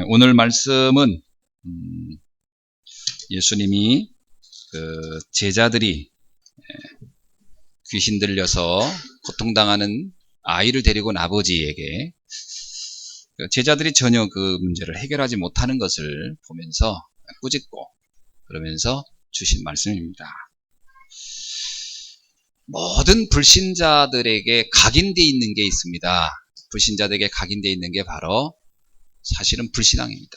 오늘 말씀은 예수님이 그 제자들이 귀신 들려서 고통당하는 아이를 데리고 온 아버지에게 제자들이 전혀 그 문제를 해결하지 못하는 것을 보면서 꾸짖고 그러면서 주신 말씀입니다. 모든 불신자들에게 각인되어 있는 게 있습니다. 불신자들에게 각인되어 있는 게 바로 사실은 불신앙입니다.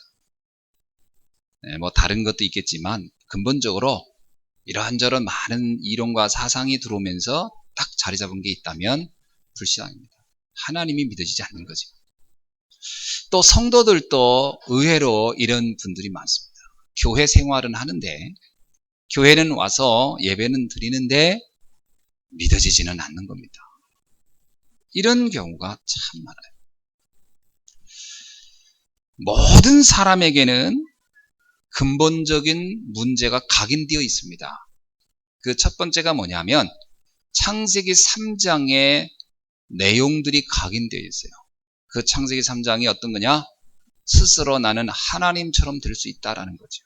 뭐 다른 것도 있겠지만 근본적으로 이러한저런 많은 이론과 사상이 들어오면서 딱 자리 잡은 게 있다면 불신앙입니다. 하나님이 믿어지지 않는 거죠. 또 성도들도 의외로 이런 분들이 많습니다. 교회 생활은 하는데 교회는 와서 예배는 드리는데 믿어지지는 않는 겁니다. 이런 경우가 참 많아요. 모든 사람에게는 근본적인 문제가 각인되어 있습니다. 그 첫 번째가 뭐냐면 창세기 3장의 내용들이 각인되어 있어요. 그 창세기 3장이 어떤 거냐? 스스로 나는 하나님처럼 될 수 있다라는 거죠.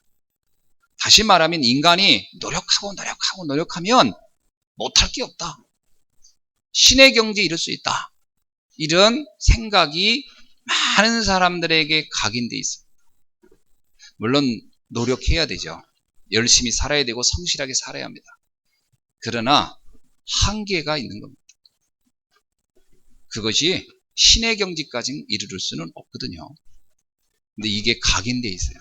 다시 말하면 인간이 노력하면 못할 게 없다. 신의 경지에 이를 수 있다. 이런 생각이 많은 사람들에게 각인되어 있습니다. 물론 노력해야 되죠. 열심히 살아야 되고 성실하게 살아야 합니다. 그러나 한계가 있는 겁니다. 그것이 신의 경지까지 이르를 수는 없거든요. 근데 이게 각인되어 있어요.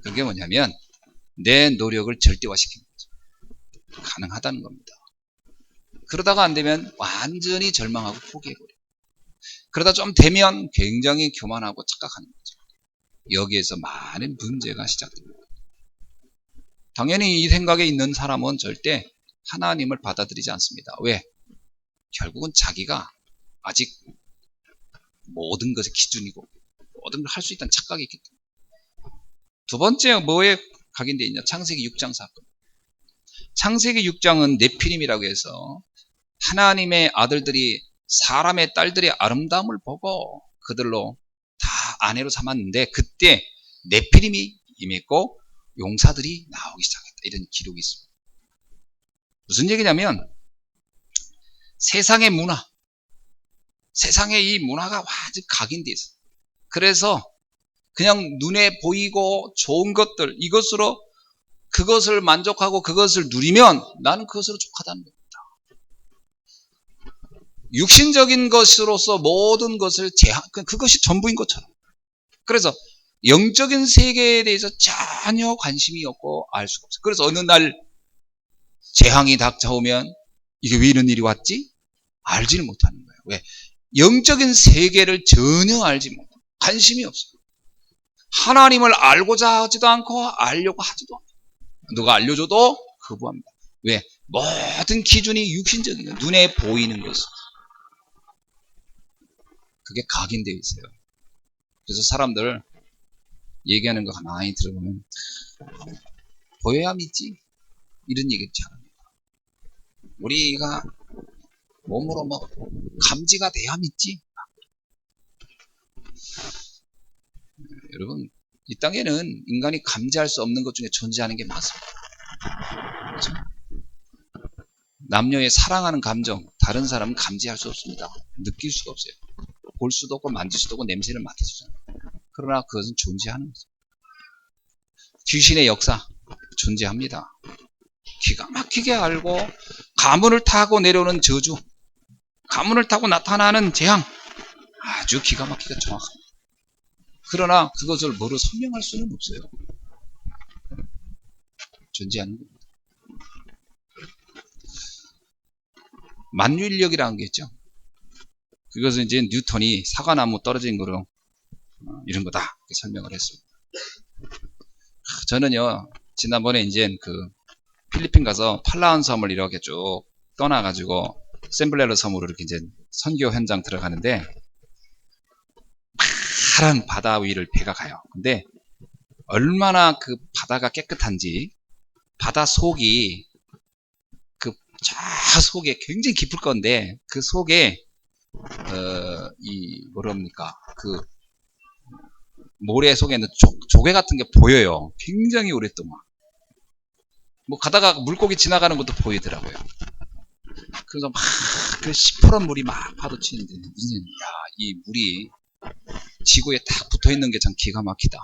그게 뭐냐면 내 노력을 절대화시키는 거죠. 가능하다는 겁니다. 그러다가 안 되면 완전히 절망하고 포기해버려요. 그러다 좀 되면 굉장히 교만하고 착각하는 거죠. 여기에서 많은 문제가 시작됩니다. 당연히 이 생각에 있는 사람은 절대 하나님을 받아들이지 않습니다. 왜? 결국은 자기가 아직 모든 것의 기준이고 모든 걸 할 수 있다는 착각이 있기 때문에. 두 번째 뭐에 각인되어 있냐? 창세기 6장 사건. 창세기 6장은 네피림이라고 해서 하나님의 아들들이 사람의 딸들의 아름다움을 보고 그들로 다 아내로 삼았는데 그때 네피림이 임했고 용사들이 나오기 시작했다. 이런 기록이 있습니다. 무슨 얘기냐면 세상의 문화, 세상의 이 문화가 완전 각인되어 있어요. 그래서 그냥 눈에 보이고 좋은 것들 이것으로 그것을 만족하고 그것을 누리면 나는 그것으로 족하다는 겁니다. 육신적인 것으로서 모든 것을 그것이 전부인 것처럼. 그래서 영적인 세계에 대해서 전혀 관심이 없고 알 수가 없어요. 그래서 어느 날 재앙이 닥쳐오면 이게 왜 이런 일이 왔지? 알지는 못하는 거예요. 왜? 영적인 세계를 전혀 알지 못해요. 관심이 없어요. 하나님을 알고자 하지도 않고 알려고 하지도 않아요. 누가 알려줘도 거부합니다. 왜? 모든 기준이 육신적인 거예요. 눈에 보이는 것은. 그게 각인되어 있어요. 그래서 사람들 얘기하는 거 가만히 들어보면 보여야 믿지? 이런 얘기를 잘합니다. 우리가 몸으로 뭐 감지가 돼야 믿지? 여러분 이 땅에는 인간이 감지할 수 없는 것 중에 존재하는 게 많습니다. 그렇죠? 남녀의 사랑하는 감정 다른 사람은 감지할 수 없습니다. 느낄 수가 없어요. 볼 수도 없고 만질 수도 없고 냄새를 맡아주잖아요. 그러나 그것은 존재하는 거죠. 귀신의 역사 존재합니다. 기가 막히게 알고 가문을 타고 내려오는 저주, 가문을 타고 나타나는 재앙 아주 기가 막히게 정확합니다. 그러나 그것을 뭐로 설명할 수는 없어요. 존재하는 겁니다. 만유인력이라는 게 있죠. 그것은 이제 뉴턴이 사과나무 떨어진 거로 이런 거다 이렇게 설명을 했습니다. 저는요 지난번에 이제 그 필리핀 가서 팔라완 섬을 이렇게 쭉 떠나가지고 샌블레르 섬으로 이렇게 이제 선교 현장 들어가는데 파란 바다 위를 배가 가요. 근데 얼마나 그 바다가 깨끗한지 바다 속이 그 저 속에 굉장히 깊을 건데 그 속에 이 뭐랍니까 그 모래 속에 있는 조개 같은 게 보여요. 굉장히 오랫동안. 뭐 가다가 물고기 지나가는 것도 보이더라고요. 그래서 막 그 시퍼런 물이 막 파도치는데 무슨 이 물이 지구에 딱 붙어 있는 게 참 기가 막히다.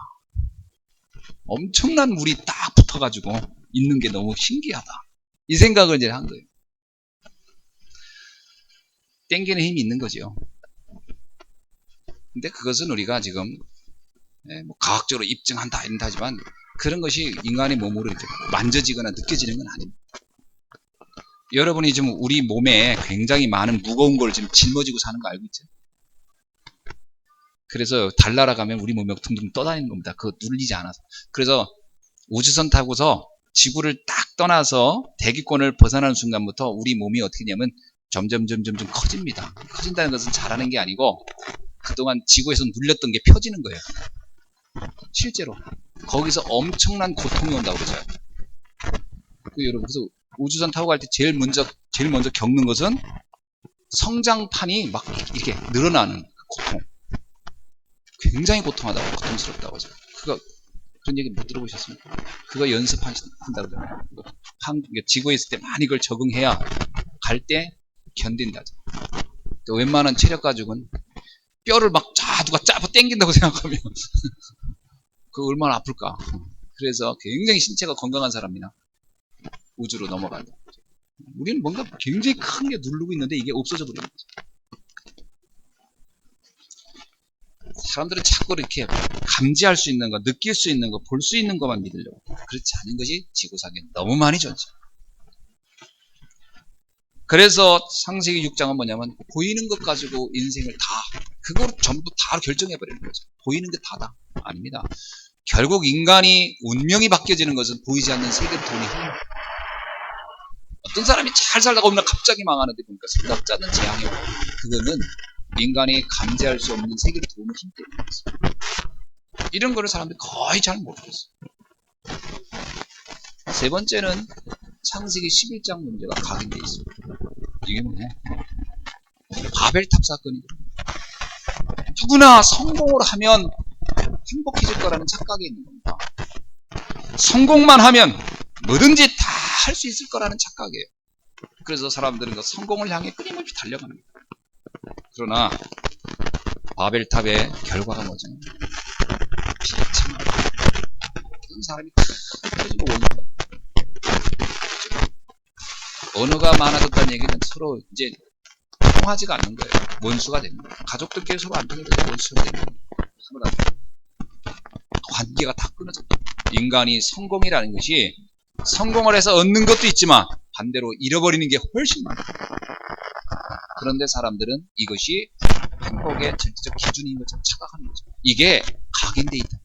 엄청난 물이 딱 붙어가지고 있는 게 너무 신기하다. 이 생각을 이제 한 거예요. 땡기는 힘이 있는 거죠. 근데 그것은 우리가 지금 뭐 과학적으로 입증한다 이런다 하지만 그런 것이 인간의 몸으로 이렇게 만져지거나 느껴지는 건 아닙니다. 여러분이 지금 우리 몸에 굉장히 많은 무거운 걸 지금 짊어지고 사는 거 알고 있죠? 그래서 달 날아가면 우리 몸이 둥둥 떠다니는 겁니다. 그거 눌리지 않아서. 그래서 우주선 타고서 지구를 딱 떠나서 대기권을 벗어나는 순간부터 우리 몸이 어떻게 되냐면 점점 커집니다. 커진다는 것은 잘하는 게 아니고 그동안 지구에서 눌렸던 게 펴지는 거예요. 실제로. 거기서 엄청난 고통이 온다고 그러죠. 여러분, 그래서 우주선 타고 갈 때 제일 먼저 겪는 것은 성장판이 막 이렇게 늘어나는 고통. 굉장히 고통스럽다고 하죠. 그런 얘기 못 들어보셨습니까? 그거 연습한다고 그러잖아요. 지구에 있을 때 많이 그걸 적응해야 갈 때 견딘다죠. 웬만한 체력 가지고는 뼈를 막 누가 짜고 당긴다고 생각하면 그거 얼마나 아플까. 그래서 굉장히 신체가 건강한 사람이나 우주로 넘어간다. 우리는 뭔가 굉장히 큰 게 누르고 있는데 이게 없어져 버리는 거죠. 사람들은 자꾸 이렇게 감지할 수 있는 거, 느낄 수 있는 거, 볼 수 있는 것만 믿으려고. 그렇지 않은 것이 지구상에 너무 많이 존재. 그래서 창세기 6장은 뭐냐면 보이는 것 가지고 인생을 그걸 전부 다 결정해버리는 거죠. 보이는 게 다다. 아닙니다. 결국 인간이 운명이 바뀌어지는 것은 보이지 않는 세계를 통해 힘. 어떤 사람이 잘 살다가 어느 날 갑자기 망하는데 보니까 생각지 않는 재앙이 오고 그거는 인간이 감지할 수 없는 세계를 도우는 힘 때문이었어요. 이런 거를 사람들이 거의 잘 모르겠어요. 세 번째는 창세기 11장 문제가 각인되어 있습니다. 이게 뭐냐? 바벨탑 사건이거든요. 누구나 성공을 하면 행복해질 거라는 착각이 있는 겁니다. 성공만 하면 뭐든지 다 할 수 있을 거라는 착각이에요. 그래서 사람들은 그 성공을 향해 끊임없이 달려가는 거예요. 그러나 바벨탑의 결과가 뭐죠? 비참한 어떤 사람이 터지고 원수가 언어가 많아졌다는 얘기는 서로 이제 통하지가 않는 거예요. 원수가 됩니다. 가족들끼리 서로 안 통해서 원수가 됩니다. 관계가 다 끊어졌다. 인간이 성공이라는 것이 성공을 해서 얻는 것도 있지만 반대로 잃어버리는 게 훨씬 많아요. 그런데 사람들은 이것이 행복의 절대적 기준인 것처럼 착각하는 거죠. 이게 각인돼 있다.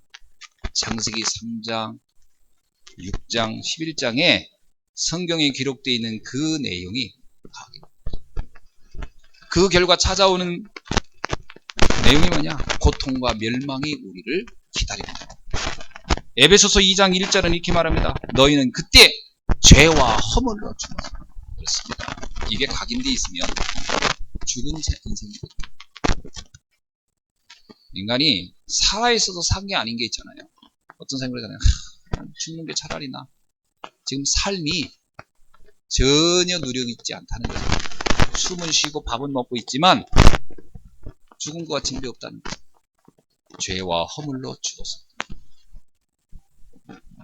창세기 3장, 6장, 11장에 성경에 기록되어 있는 그 내용이 각인. 그 결과 찾아오는 내용이 뭐냐? 고통과 멸망이 우리를 기다립니다. 에베소서 2장 1절은 이렇게 말합니다. 너희는 그때 죄와 허물로 죽었다. 그렇습니다. 이게 각인되어 있으면 죽은 인생이거든요. 인간이 살아있어도 산 게 아닌 게 있잖아요. 어떤 생각을 하잖아요. 죽는 게 차라리 나. 지금 삶이 전혀 누력 있지 않다는 거죠. 숨은 쉬고 밥은 먹고 있지만 죽은 것과 진배 없다는 거죠. 죄와 허물로 죽었습니다.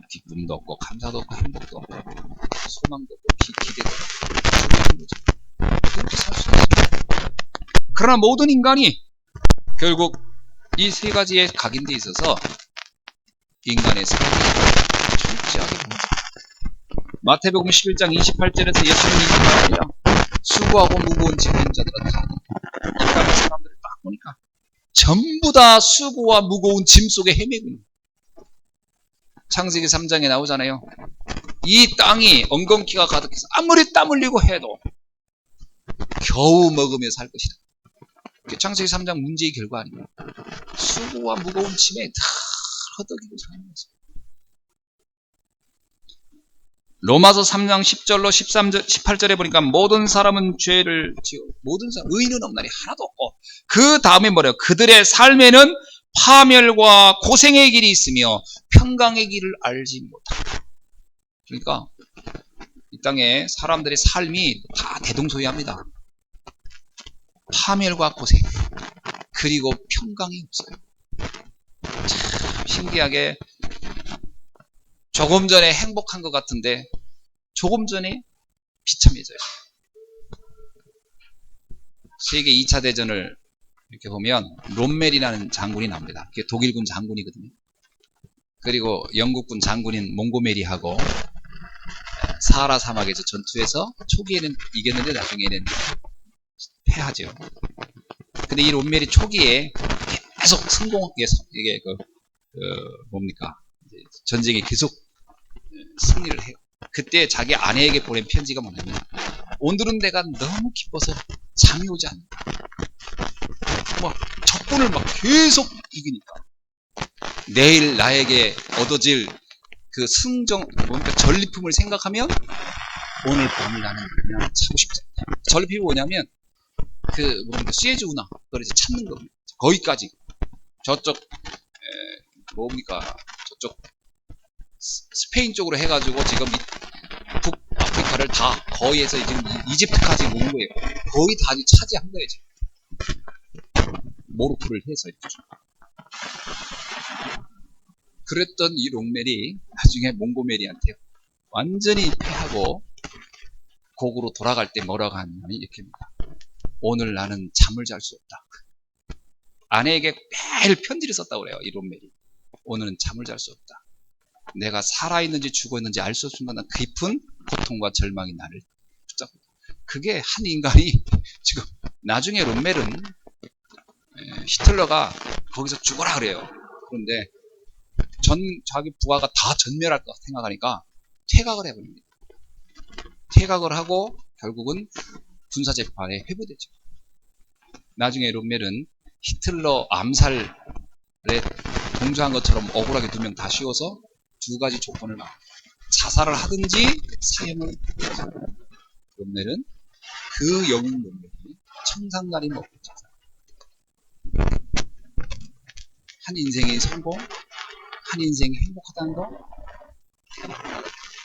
기쁨도 없고 감사도 없고 행복도 없고 소망도 없고 기대도 없고 거죠. 그렇게 살 수 있습니다. 그러나 모든 인간이 결국 이 세 가지에 각인되어 있어서 인간의 삶이 존재하게 됩니다. 마태복음 11장 28절에서 예수님이 말합니다. 수고하고 무거운 짐진 자들은 다 인간의 사람들을 딱 보니까 전부 다 수고와 무거운 짐 속에 헤매고 있는 창세기 3장에 나오잖아요. 이 땅이 엉겅퀴가 가득해서 아무리 땀 흘리고 해도 겨우 먹으며 살 것이다. 창세기 3장 문제의 결과 아닙니까? 수고와 무거운 짐에 다 허덕이고 사는 거죠. 로마서 3장 10절로 13절, 18절에 보니까 모든 사람은 죄를 지어 모든 사람 의인은 없나니 하나도 없고 그 다음에 뭐래요? 그들의 삶에는 파멸과 고생의 길이 있으며 평강의 길을 알지 못한다. 그러니까 이 땅에 사람들의 삶이 다 대동소이합니다. 파멸과 고생, 그리고 평강이 없어요. 참 신기하게 조금 전에 행복한 것 같은데 조금 전에 비참해져요. 세계 2차 대전을 이렇게 보면 롬멜이라는 장군이 나옵니다. 그게 독일군 장군이거든요. 그리고 영국군 장군인 몽고메리하고 사하라 사막에서 전투에서 초기에는 이겼는데 나중에는 패하죠. 근데 이 롬멜이 초기에 계속 성공하게 이게 뭡니까? 전쟁에 계속 승리를 해요. 그때 자기 아내에게 보낸 편지가 뭐냐면 오늘은 내가 너무 기뻐서 잠이 오지 않는다. 막 적군을 막 계속 이기니까 내일 나에게 얻어질 그 뭔가 전리품을 생각하면 오늘 밤을 나는 그냥 자고 싶지 않다. 전리품이 뭐냐면 수에즈 운하 그걸 이제 찾는 겁니다. 거기까지 저쪽 저쪽 스페인 쪽으로 해가지고 지금 북아프리카를 다 거의 해서 지금 이집트까지 오는 거예요. 거의 다 차지한 거예요. 지금. 모로코를 해서 이렇게. 그랬던 이 롱멜이 나중에 몽고메리한테 완전히 패하고 곡으로 돌아갈 때 뭐라고 하냐면 이렇게입니다. 오늘 나는 잠을 잘 수 없다. 아내에게 매일 편지를 썼다고 그래요. 이 롱멜이. 오늘은 잠을 잘 수 없다. 내가 살아있는지 죽어있는지 알 수 없는 깊은 고통과 절망이 나를 붙잡고 있다. 그게 한 인간이 지금 나중에 롬멜은 히틀러가 거기서 죽어라 그래요. 그런데 자기 부하가 다 전멸할 것 생각하니까 퇴각을 해버립니다. 퇴각을 하고 결국은 군사재판에 회부되죠. 나중에 롬멜은 히틀러 암살에 동조한 것처럼 억울하게 2명 다 씌워서 2가지 조건을 막 자살을 하든지 사형을 하든지. 롬멜은 그 영웅 롬멜이 청산가리 먹고 자살. 한 인생의 성공, 한 인생이 행복하다는 거.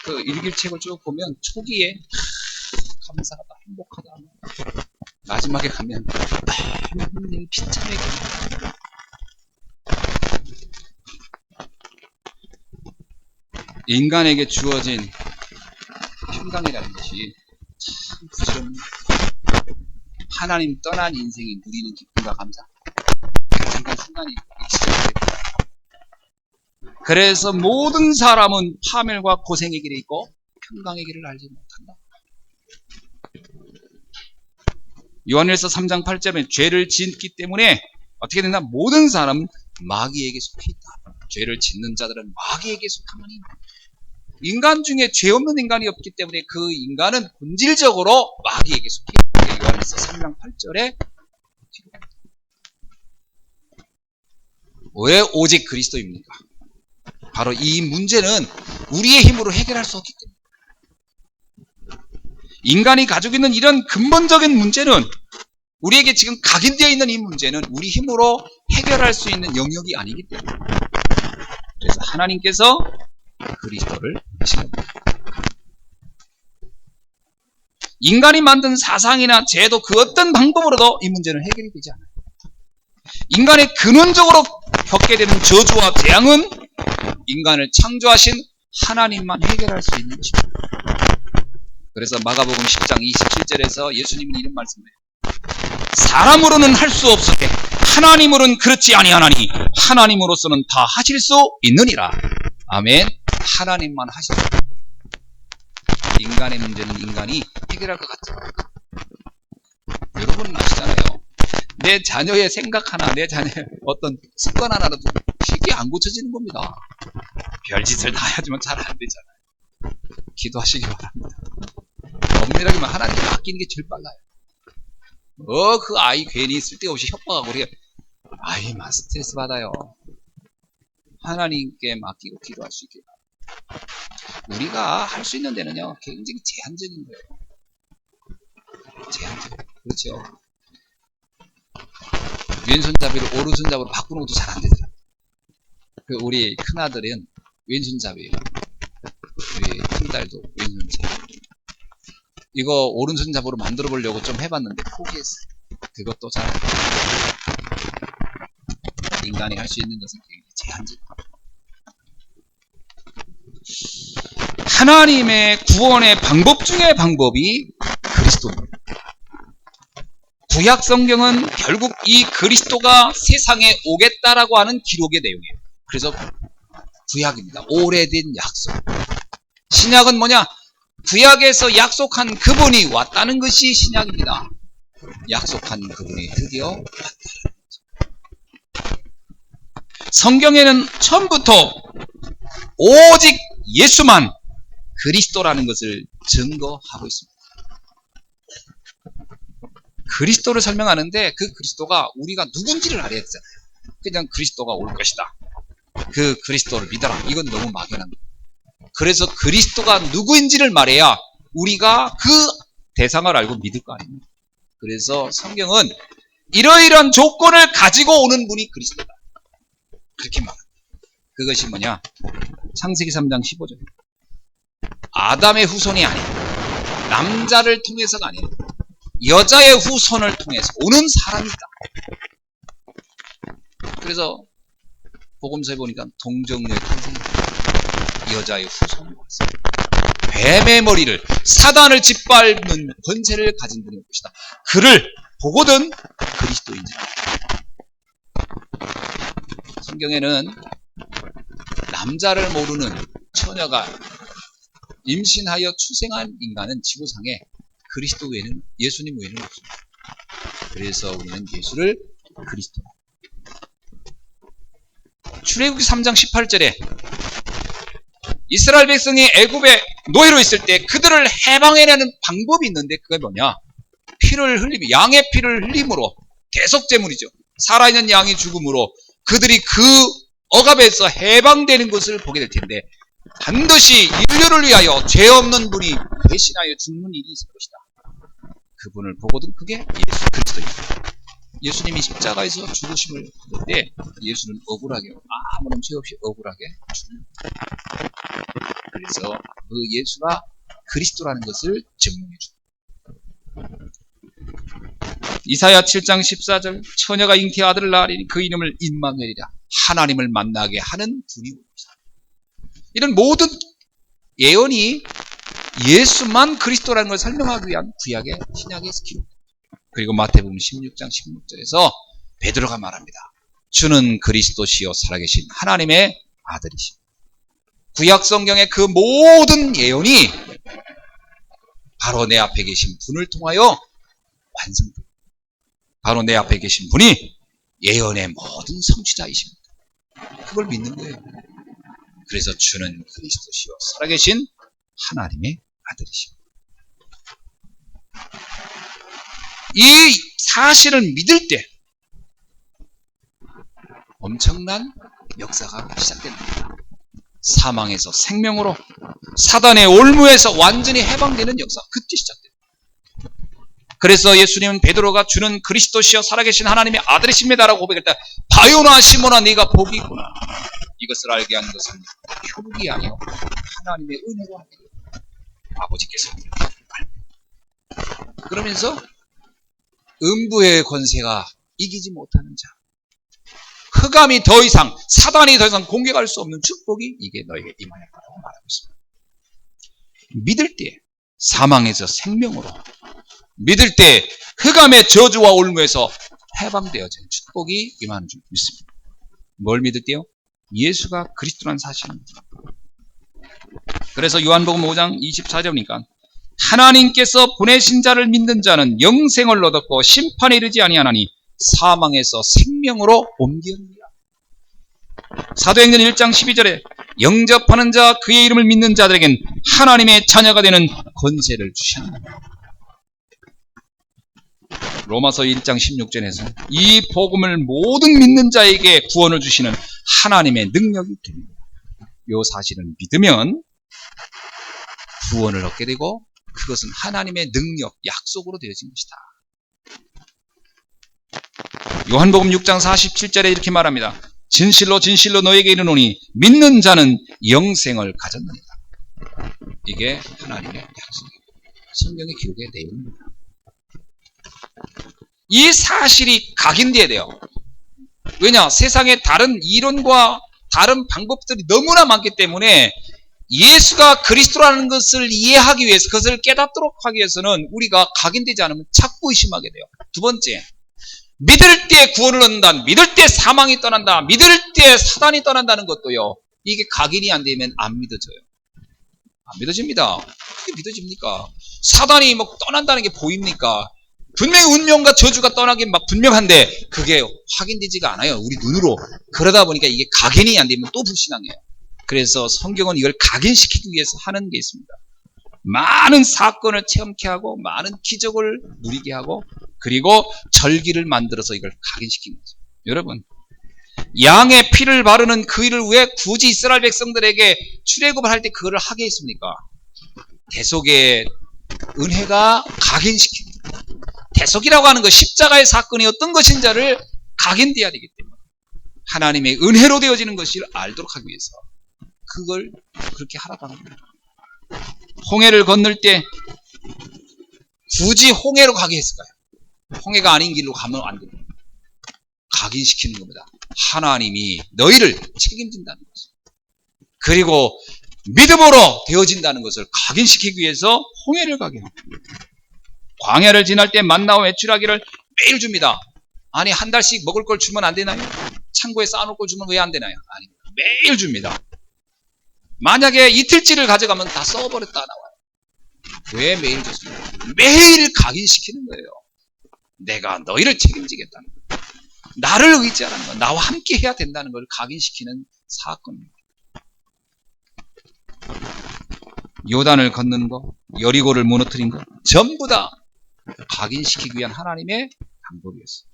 그 일기책을 쭉 보면 초기에 감사하다, 행복하다. 마지막에 가면 인생이 비참하게. 인간에게 주어진 평강이라는 것이 참 부지런히 하나님 떠난 인생이 누리는 기쁨과 감사. 잠깐 순간이 있어요. 그래서 모든 사람은 파멸과 고생의 길에 있고 평강의 길을 알지 못한다. 요한일서 3장 8절에 죄를 짓기 때문에 어떻게 된다? 모든 사람은 마귀에게 속해 있다. 죄를 짓는 자들은 마귀에게 속하나니. 인간 중에 죄 없는 인간이 없기 때문에 그 인간은 본질적으로 마귀에게 속해 있다. 요한일서 3장 8절에 왜 오직 그리스도입니까? 바로 이 문제는 우리의 힘으로 해결할 수 없기 때문에. 인간이 가지고 있는 이런 근본적인 문제는 우리에게 지금 각인되어 있는 이 문제는 우리 힘으로 해결할 수 있는 영역이 아니기 때문에. 그래서 하나님께서 그리스도를 보내신 겁니다. 인간이 만든 사상이나 제도 그 어떤 방법으로도 이 문제는 해결이 되지 않아요. 인간의 근원적으로 겪게 되는 저주와 재앙은 인간을 창조하신 하나님만 해결할 수 있는 것입니다. 그래서 마가복음 10장 27절에서 예수님은 이런 말씀을 해요. 사람으로는 할 수 없으되 하나님으로는 그렇지 아니하나니 하나님으로서는 다 하실 수 있느니라. 아멘. 하나님만 하시는. 인간의 문제는 인간이 해결할 것 같아요. 여러분은 아시잖아요. 내 자녀의 생각 하나, 내 자녀의 어떤 습관 하나라도 쉽게 안 고쳐지는 겁니다. 별짓을 다 해야지만 잘 안 되잖아요. 기도하시기 바랍니다. 엄밀하게 말 하나님께 맡기는 게 제일 빨라요. 그 아이 괜히 쓸데없이 협박하고 그래. 아이만 스트레스 받아요. 하나님께 맡기고 기도할 수 있게. 우리가 할 수 있는 데는요, 굉장히 제한적인 거예요. 제한적. 그렇죠. 왼손잡이를 오른손잡이로 바꾸는 것도 잘 안 되더라고요. 우리 큰아들은 왼손잡이에요. 우리 큰딸도 왼손잡이. 이거 오른손잡이로 만들어 보려고 좀 해봤는데 포기했어요. 그것도 잘 안 돼요. 인간이 할 수 있는 것은 제한적이다. 하나님의 구원의 방법 중의 방법이 그리스도입니다. 구약 성경은 결국 이 그리스도가 세상에 오겠다라고 하는 기록의 내용이에요. 그래서 구약입니다. 오래된 약속. 신약은 뭐냐? 구약에서 약속한 그분이 왔다는 것이 신약입니다. 약속한 그분이 드디어 왔다. 성경에는 처음부터 오직 예수만 그리스도라는 것을 증거하고 있습니다. 그리스도를 설명하는데 그 그리스도가 우리가 누군지를 알아야 되잖아요. 그냥 그리스도가 올 것이다. 그 그리스도를 믿어라. 이건 너무 막연한 거예요. 그래서 그리스도가 누구인지를 말해야 우리가 그 대상을 알고 믿을 거 아닙니까? 그래서 성경은 이러이러한 조건을 가지고 오는 분이 그리스도다. 그렇게 말합니다. 그것이 뭐냐? 창세기 3장 15절. 아담의 후손이 아니라 남자를 통해서가 아니라 여자의 후손을 통해서 오는 사람이다. 그래서 복음서에 보니까 동정녀의 탄생이 여자의 후손이 왔습니다. 뱀의 머리를 사단을 짓밟는 권세를 가진 분이 올 것이다. 그를 보거든 그리스도인지라. 성경에는 남자를 모르는 처녀가 임신하여 출생한 인간은 지구상에 그리스도 외에는, 예수님 외에는 없습니다. 그래서 우리는 예수를 그리스도. 출애굽기 3장 18절에 이스라엘 백성이 애굽의 노예로 있을 때 그들을 해방해내는 방법이 있는데 그게 뭐냐? 피를 흘림, 양의 피를 흘림으로, 대속제물이죠. 살아있는 양이 죽음으로 그들이 그 억압에서 해방되는 것을 보게 될 텐데 반드시 인류를 위하여 죄 없는 분이 대신하여 죽는 일이 있을 것이다. 그분을 보거든 그게 예수 그리스도입니다. 예수님이 십자가에서 죽으심을 볼 때 예수는 억울하게, 아무런 죄 없이 억울하게 죽습니다. 그래서 그 예수가 그리스도라는 것을 증명해 줍니다. 이사야 7장 14절 처녀가 잉태의 아들을 낳으리니 그 이름을 임마누엘이라. 하나님을 만나게 하는 분이 옵니다. 이런 모든 예언이 예수만 그리스도라는 걸 설명하기 위한 구약의 신약의 기록. 그리고 마태복음 16장 16절에서 베드로가 말합니다. 주는 그리스도시요 살아계신 하나님의 아들이십니다. 구약 성경의 그 모든 예언이 바로 내 앞에 계신 분을 통하여 완성됩니다. 바로 내 앞에 계신 분이 예언의 모든 성취자이십니다. 그걸 믿는 거예요. 그래서 주는 그리스도시요 살아계신 하나님의 아들이십니다. 이 사실을 믿을 때 엄청난 역사가 시작됩니다. 사망에서 생명으로, 사단의 올무에서 완전히 해방되는 역사, 그때 시작됩니다. 그래서 예수님은 베드로가 주는 그리스도시여 살아계신 하나님의 아들이십니다라고 고백할 때 바요나 시몬아 네가 복이구나. 이것을 알게 하는 것은 효력이 아니요 하나님의 은혜로 하는 거예요. 아버지께서 그러면서 음부의 권세가 이기지 못하는 자, 흑암이 더 이상, 사단이 더 이상 공격할 수 없는 축복이 이게 너에게 임하였다고 말하고 있습니다. 믿을 때 사망에서 생명으로, 믿을 때 흑암의 저주와 올무에서 해방되어진 축복이 임하는 줄 믿습니다. 뭘 믿을 때요? 예수가 그리스도라는 사실입니다. 그래서 요한복음 5장 24절이니까 하나님께서 보내신 자를 믿는 자는 영생을 얻었고 심판에 이르지 아니하나니 사망에서 생명으로 옮기었느니라. 사도행전 1장 12절에 영접하는 자 그의 이름을 믿는 자들에겐 하나님의 자녀가 되는 권세를 주셨느니라. 로마서 1장 16절에서 이 복음을 모든 믿는 자에게 구원을 주시는 하나님의 능력이 됩니다. 이 사실을 믿으면 구원을 얻게 되고 그것은 하나님의 능력, 약속으로 되어진 것이다. 요한복음 6장 47절에 이렇게 말합니다. 진실로 진실로 너에게 이르노니 믿는 자는 영생을 가졌느니라. 이게 하나님의 약속입니다. 성경의 기록의 내용입니다. 이 사실이 각인돼야 돼요. 왜냐? 세상에 다른 이론과 다른 방법들이 너무나 많기 때문에 예수가 그리스도라는 것을 이해하기 위해서, 그것을 깨닫도록 하기 위해서는 우리가 각인되지 않으면 자꾸 의심하게 돼요. 두 번째, 믿을 때 구원을 얻는다, 믿을 때 사망이 떠난다, 믿을 때 사단이 떠난다는 것도요, 이게 각인이 안 되면 안 믿어져요. 안 믿어집니다. 어떻게 믿어집니까? 사단이 뭐 떠난다는 게 보입니까? 분명히 운명과 저주가 떠나긴 막 분명한데 그게 확인되지가 않아요, 우리 눈으로. 그러다 보니까 이게 각인이 안 되면 또 불신앙해요. 그래서 성경은 이걸 각인시키기 위해서 하는 게 있습니다. 많은 사건을 체험케 하고 많은 기적을 누리게 하고 그리고 절기를 만들어서 이걸 각인시킨 거죠. 여러분, 양의 피를 바르는 그 일을 왜 굳이 이스라엘 백성들에게 출애굽을 할 때 그거를 하게 했습니까? 대속의 은혜가 각인시킵니다. 대속이라고 하는 것, 십자가의 사건이 어떤 것인지를 각인되어야 되기 때문에 하나님의 은혜로 되어지는 것을 알도록 하기 위해서 그걸 그렇게 하라고 합니다. 홍해를 건널 때 굳이 홍해로 가게 했을까요? 홍해가 아닌 길로 가면 안 됩니다. 각인시키는 겁니다. 하나님이 너희를 책임진다는 것을. 그리고 믿음으로 되어진다는 것을 각인시키기 위해서 홍해를 가게 합니다. 광야를 지날 때 만나와 메추라기를 매일 줍니다. 아니, 한 달씩 먹을 걸 주면 안 되나요? 창고에 쌓아놓을 걸 주면 왜 안 되나요? 아니, 매일 줍니다. 만약에 이틀치를 가져가면 다 썩어버렸다 나와요. 왜 매일 줬습니까? 매일 각인시키는 거예요. 내가 너희를 책임지겠다는 거예요. 나를 의지하라는 거예요. 나와 함께 해야 된다는 걸 각인시키는 사건입니다. 요단을 걷는 거, 여리고를 무너뜨린 거 전부 다 각인시키기 위한 하나님의 방법이었어요.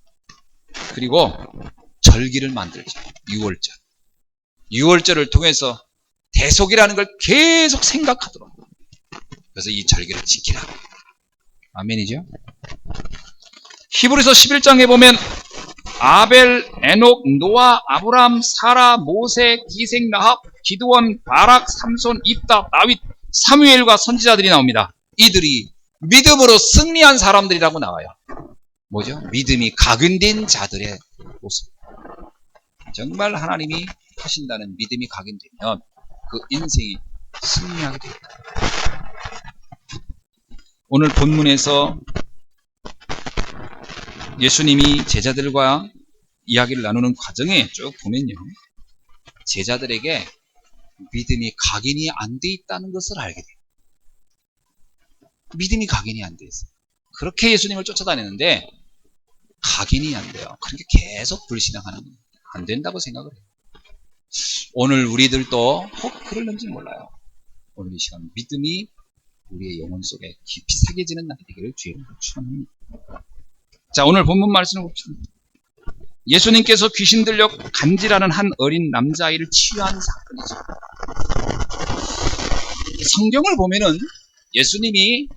그리고 절기를 만들죠. 6월절. 6월절을 통해서 대속이라는 걸 계속 생각하도록. 그래서 이 절기를 지키라. 아멘이죠? 히브리서 11장에 보면 아벨, 에녹, 노아, 아브람, 사라, 모세, 기생, 라합, 기드원, 바락, 삼손, 입다, 다윗, 사무엘과 선지자들이 나옵니다. 이들이 믿음으로 승리한 사람들이라고 나와요. 뭐죠? 믿음이 각인된 자들의 모습. 정말 하나님이 하신다는 믿음이 각인되면 그 인생이 승리하게 됩니다. 오늘 본문에서 예수님이 제자들과 이야기를 나누는 과정에 쭉 보면요, 제자들에게 믿음이 각인이 안 돼 있다는 것을 알게 돼요. 믿음이 각인이 안 돼 있어요. 그렇게 예수님을 쫓아다녔는데 각인이 안 돼요. 그렇게 계속 불신앙하는 거예요. 안 된다고 생각을 해요. 오늘 우리들도 혹 그럴는지 몰라요. 오늘 이 시간 믿음이 우리의 영혼 속에 깊이 새겨지는 날이 되기를 주의 이름으로 축원합니다. 자, 오늘 본문 말씀을 봅시다. 예수님께서 귀신 들려 간질하는 한 어린 남자아이를 치유한 사건이죠. 성경을 보면은 예수님이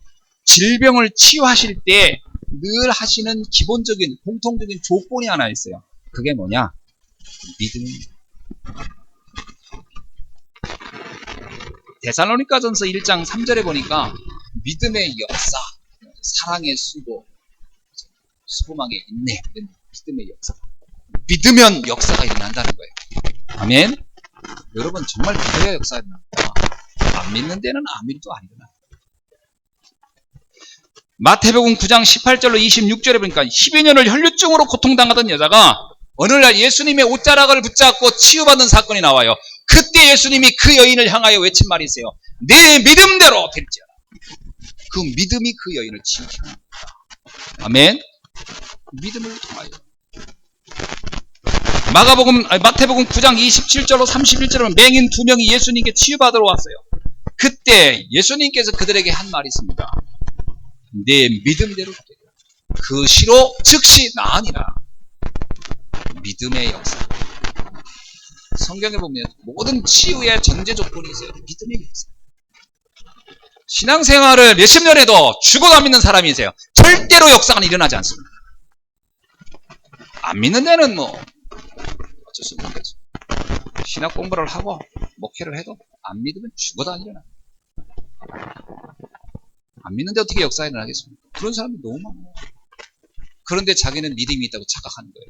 질병을 치유하실 때 늘 하시는 기본적인 공통적인 조건이 하나 있어요. 그게 뭐냐? 믿음입니다. 데살로니가전서 1장 3절에 보니까 믿음의 역사, 사랑의 수고, 수고망의 인내, 믿음의 역사. 믿으면 역사가 일어난다는 거예요. 아멘. 여러분, 정말 믿어야 역사가 일어납니다. 안 믿는 데는 아무 일도 안 일어나요. 마태복음 9장 18절로 26절에 보니까 12년을 혈류증으로 고통당하던 여자가 어느 날 예수님의 옷자락을 붙잡고 치유받는 사건이 나와요. 그때 예수님이 그 여인을 향하여 외친 말이 있어요. 내 믿음대로 될지어다. 그 믿음이 그 여인을 치유케 합니다. 아멘. 믿음을 통하여. 마태복음 9장 27절로 31절은 맹인 2명이 예수님께 치유받으러 왔어요. 그때 예수님께서 그들에게 한 말이 있습니다. 내 믿음대로 되리라. 그 시로 즉시 나으니라. 믿음의 역사. 성경에 보면 모든 치유의 전제 조건이 있어요. 믿음의 역사. 신앙생활을 몇십 년 해도 죽어도 안 믿는 사람이세요. 절대로 역사가 일어나지 않습니다. 안 믿는 데는 뭐 어쩔 수 없는 거죠. 신학 공부를 하고 목회를 해도 안 믿으면 죽어도 안 일어나. 안 믿는데 어떻게 역사가 일어나겠습니까? 그런 사람이 너무 많아요. 그런데 자기는 믿음이 있다고 착각하는 거예요.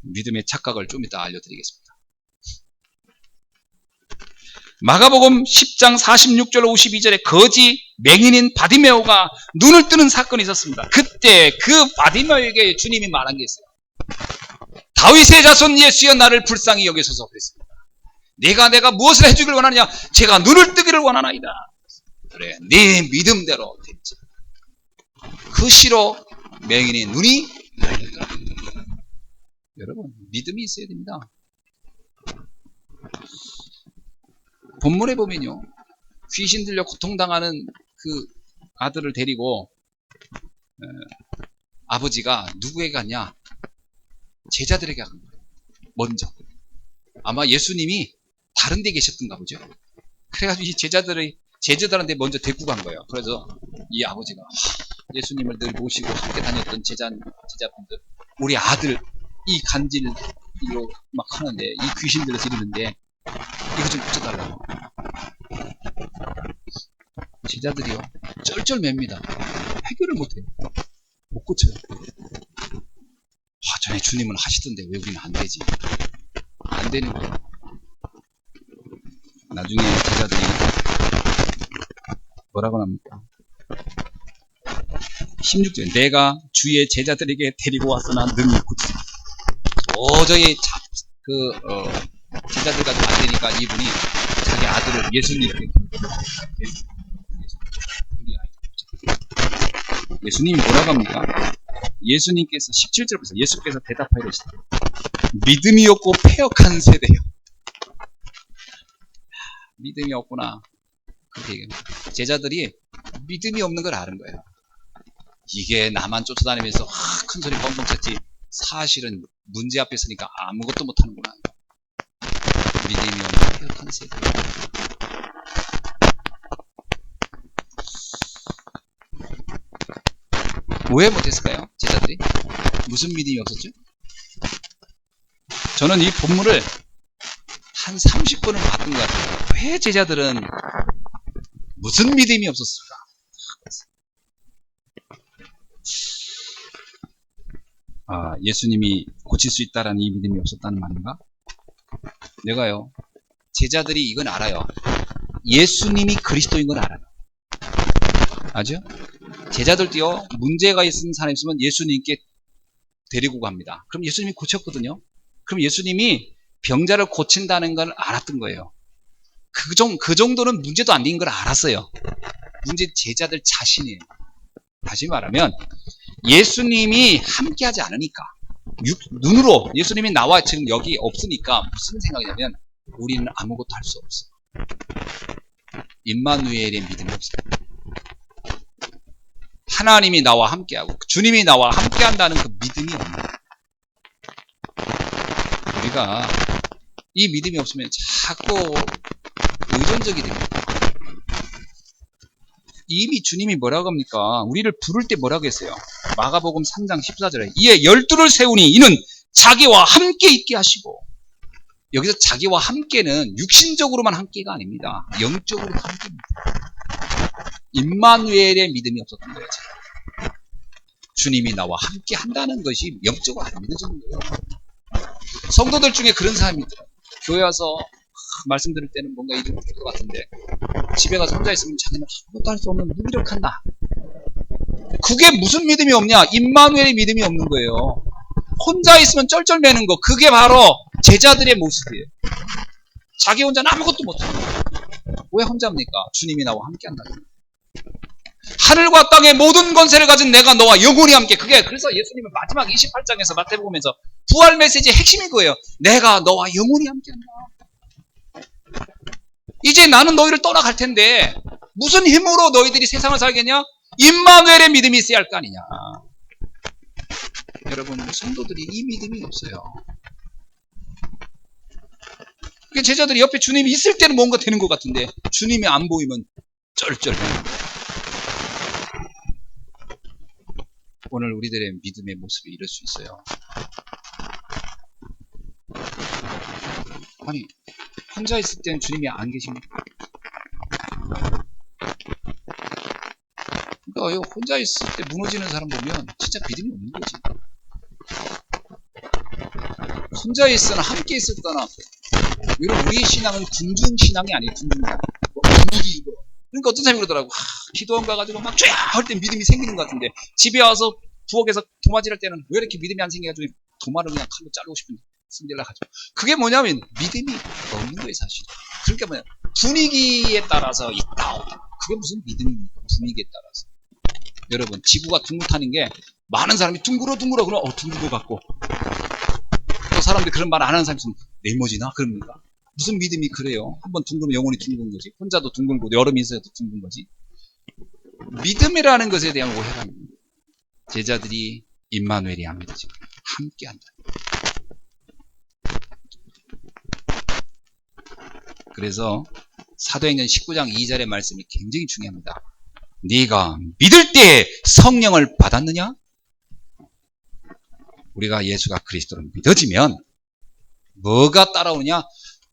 믿음의 착각을 좀 이따 알려드리겠습니다. 마가복음 10장 46절 52절에 거지 맹인인 바디메오가 눈을 뜨는 사건이 있었습니다. 그때 그 바디메오에게 주님이 말한 게 있어요. 다윗의 자손 예수여 나를 불쌍히 여기소서 그랬습니다. 내가 무엇을 해주길 원하느냐? 제가 눈을 뜨기를 원하나이다. 그래, 네 믿음대로 됐지. 그 시로 맹인의 눈이 열렸더라. 여러분, 믿음이 있어야 됩니다. 본문에 보면요, 귀신 들려 고통당하는 그 아들을 데리고 아버지가 누구에게 갔냐? 제자들에게 간 거예요. 먼저. 아마 예수님이 다른 데 계셨던가 보죠. 그래가지고 이 제자들한테 먼저 데리고 간 거예요. 그래서 이 아버지가 예수님을 늘 모시고 함께 다녔던 제자분들, 우리 아들 이 간질로 막 하는데, 이 귀신들을 지르는데 이거 좀 고쳐달라고. 제자들이요 쩔쩔맵니다. 해결을 못해요. 못 고쳐요. 전에 주님은 하시던데 왜 우리는 안 되지? 안 되는 거예요. 나중에 제자들이 뭐라고 합니까? 16절 내가 주의 제자들에게 데리고 왔으나 능히 고치라. 도저히 제자들 가지고 안 되니까 이분이 자기 아들을 예수님께 예수님이 뭐라고 합니까? 예수님께서 17절 보세요. 예수께서 대답하여 이르시되 믿음이 없고 패역한 세대요. 믿음이 없구나. 그렇게 얘기합니다. 제자들이 믿음이 없는 걸 아는 거예요. 이게 나만 쫓아다니면서 큰 소리 뻥뻥 쳤지 사실은 문제 앞에 서니까 아무것도 못하는구나. 믿음이 없는 패역한 세대. 왜 못했을까요? 제자들이? 무슨 믿음이 없었죠? 저는 이 본문을 한 30분을 봤던 것 같아요. 왜 제자들은 무슨 믿음이 없었을까? 예수님이 고칠 수 있다라는 이 믿음이 없었다는 말인가? 내가요, 제자들이 이건 알아요. 예수님이 그리스도인 건 알아요. 아죠? 제자들도요, 문제가 있는 사람이 있으면 예수님께 데리고 갑니다. 그럼 예수님이 고쳤거든요. 그럼 예수님이 병자를 고친다는 걸 알았던 거예요. 그 정도는 문제도 안 된 걸 알았어요. 문제 제자들 자신이에요. 다시 말하면 예수님이 함께하지 않으니까 눈으로 예수님이 나와 지금 여기 없으니까 무슨 생각이냐면 우리는 아무것도 할 수 없어요. 임마누엘의 믿음이 없어요. 하나님이 나와 함께하고 주님이 나와 함께한다는 그 믿음이 없는 거예요. 우리가 이 믿음이 없으면 자꾸 의존적이 됩니다. 이미 주님이 뭐라고 합니까? 우리를 부를 때 뭐라고 했어요? 마가복음 3장 14절에 이에 12를 세우니 이는 자기와 함께 있게 하시고, 여기서 자기와 함께는 육신적으로만 함께가 아닙니다. 영적으로 함께입니다. 임마누엘의 믿음이 없었던 거예요. 주님이 나와 함께 한다는 것이 영적으로 안 믿어지는 거예요. 성도들 중에 그런 사람이 있더라고요. 교회 와서 말씀 들을 때는 뭔가 이름이 될 것 같은데 집에 가서 혼자 있으면 자기는 아무것도 할 수 없는 무기력한다. 그게 무슨 믿음이 없냐? 임마누엘의 믿음이 없는 거예요. 혼자 있으면 쩔쩔매는 거, 그게 바로 제자들의 모습이에요. 자기 혼자는 아무것도 못해요. 왜 혼자입니까? 주님이 나와 함께한다는 거예요. 하늘과 땅의 모든 권세를 가진 내가 너와 영원히 함께. 그게 그래서 예수님은 마지막 28장에서 마태복음에서 부활 메시지의 핵심이 그거예요. 내가 너와 영원히 함께한다. 이제 나는 너희를 떠나갈 텐데 무슨 힘으로 너희들이 세상을 살겠냐? 임마누엘의 믿음이 있어야 할 거 아니냐. 여러분, 성도들이 이 믿음이 없어요. 제자들이 옆에 주님이 있을 때는 뭔가 되는 것 같은데 주님이 안 보이면 쩔쩔해요. 오늘 우리들의 믿음의 모습이 이럴 수 있어요. 아니, 혼자 있을 때는 주님이 안 계십니까? 그러니까 혼자 있을 때 무너지는 사람 보면 진짜 믿음이 없는 거지. 혼자 있으나 함께 있을 때나, 여러분, 우리의 신앙은 군중 신앙이 아니에요. 군중 신앙. 분위기고. 그러니까 어떤 사람이 그러더라고. 기도원 가가지고 막 쫙 할 때 믿음이 생기는 것 같은데, 집에 와서 부엌에서 도마질 할 때는 왜 이렇게 믿음이 안 생겨가지고 도마를 그냥 칼로 자르고 싶은데 승질나 가지고. 그게 뭐냐면 믿음이 없는 거예요, 사실. 그러니까 뭐냐, 분위기에 따라서 있다 없다. 그게 무슨 믿음입니까? 분위기에 따라서. 여러분, 지구가 둥글다는 게 많은 사람이 둥글어 그러면 둥근 것 같고, 또 사람들이 그런 말 안 하는 사람이 있으면 내모지나 그럽니까? 무슨 믿음이 그래요? 한번 둥글면 영원히 둥근 거지. 혼자도 둥글고 여름이 있어도 둥근 거지. 믿음이라는 것에 대한 오해가 있습니다. 제자들이 임마누엘이 합니다. 지금 함께 한다. 그래서 사도행전 19장 2절의 말씀이 굉장히 중요합니다. 네가 믿을 때 성령을 받았느냐? 우리가 예수가 그리스도를 믿어지면 뭐가 따라오느냐?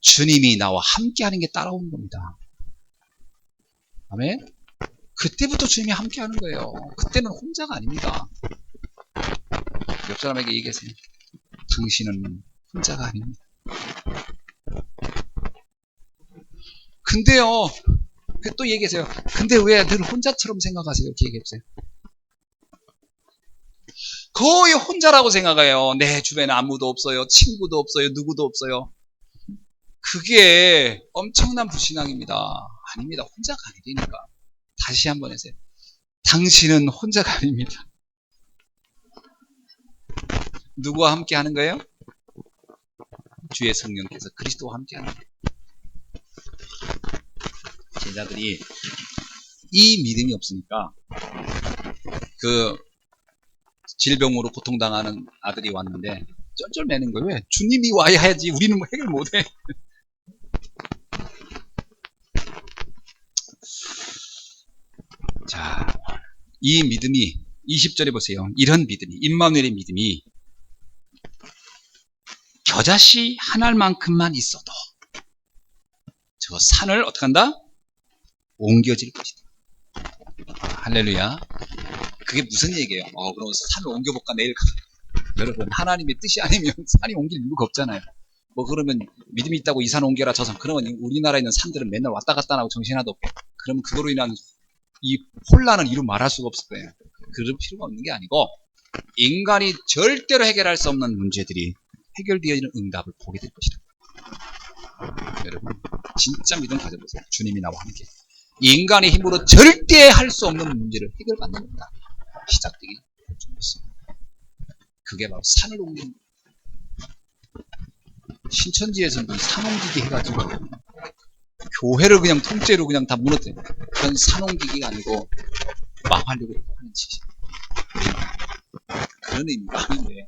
주님이 나와 함께하는 게 따라오는 겁니다. 아멘? 그때부터 주님이 함께하는 거예요. 그때는 혼자가 아닙니다. 옆 사람에게 얘기하세요. 당신은 혼자가 아닙니다. 근데요, 또 얘기하세요. 근데 왜 늘 혼자처럼 생각하세요? 이렇게 얘기해보세요. 거의 혼자라고 생각해요. 내 주변에 아무도 없어요. 친구도 없어요. 누구도 없어요. 그게 엄청난 불신앙입니다. 아닙니다. 혼자가 아니니까. 다시 한번 해주세요. 당신은 혼자가 아닙니다. 누구와 함께 하는 거예요? 주의 성령께서 그리스도와 함께 하는 거예요. 제자들이 이 믿음이 없으니까 그 질병으로 고통당하는 아들이 왔는데 쩔쩔매는 거예요. 왜? 주님이 와야 하지. 우리는 뭐 해결 못해. 자, 이 믿음이 20절에 보세요. 이런 믿음이, 임마누엘의 믿음이 겨자씨 한 알만큼만 있어도 저 산을 어떻게 한다? 옮겨질 것이다. 할렐루야. 그게 무슨 얘기예요? 그럼 산을 옮겨볼까 내일? 여러분, 하나님의 뜻이 아니면 산이 옮길 이유가 없잖아요. 뭐 그러면 믿음이 있다고 이 산 옮겨라 저 산. 그러면 우리나라에 있는 산들은 맨날 왔다 갔다 하고 정신 하나도 없고, 그러면 그거로 인한 이 혼란은 이루 말할 수가 없을 거예요. 그럴 필요가 없는 게 아니고, 인간이 절대로 해결할 수 없는 문제들이 해결되어지는 응답을 보게 될 것이다. 여러분, 진짜 믿음 가져보세요. 주님이 나와 함께. 인간의 힘으로 절대 할 수 없는 문제를 해결받는 겁니다. 시작되기 준비했습니다. 그게 바로 산을 옮기는 거예요. 신천지에서는 산 옮기기 해가지고 교회를 그냥 통째로 그냥 다 무너뜨려요. 그건 산 옮기기가 아니고 망하려고 하는 짓이에요. 그런 의미가 아닌데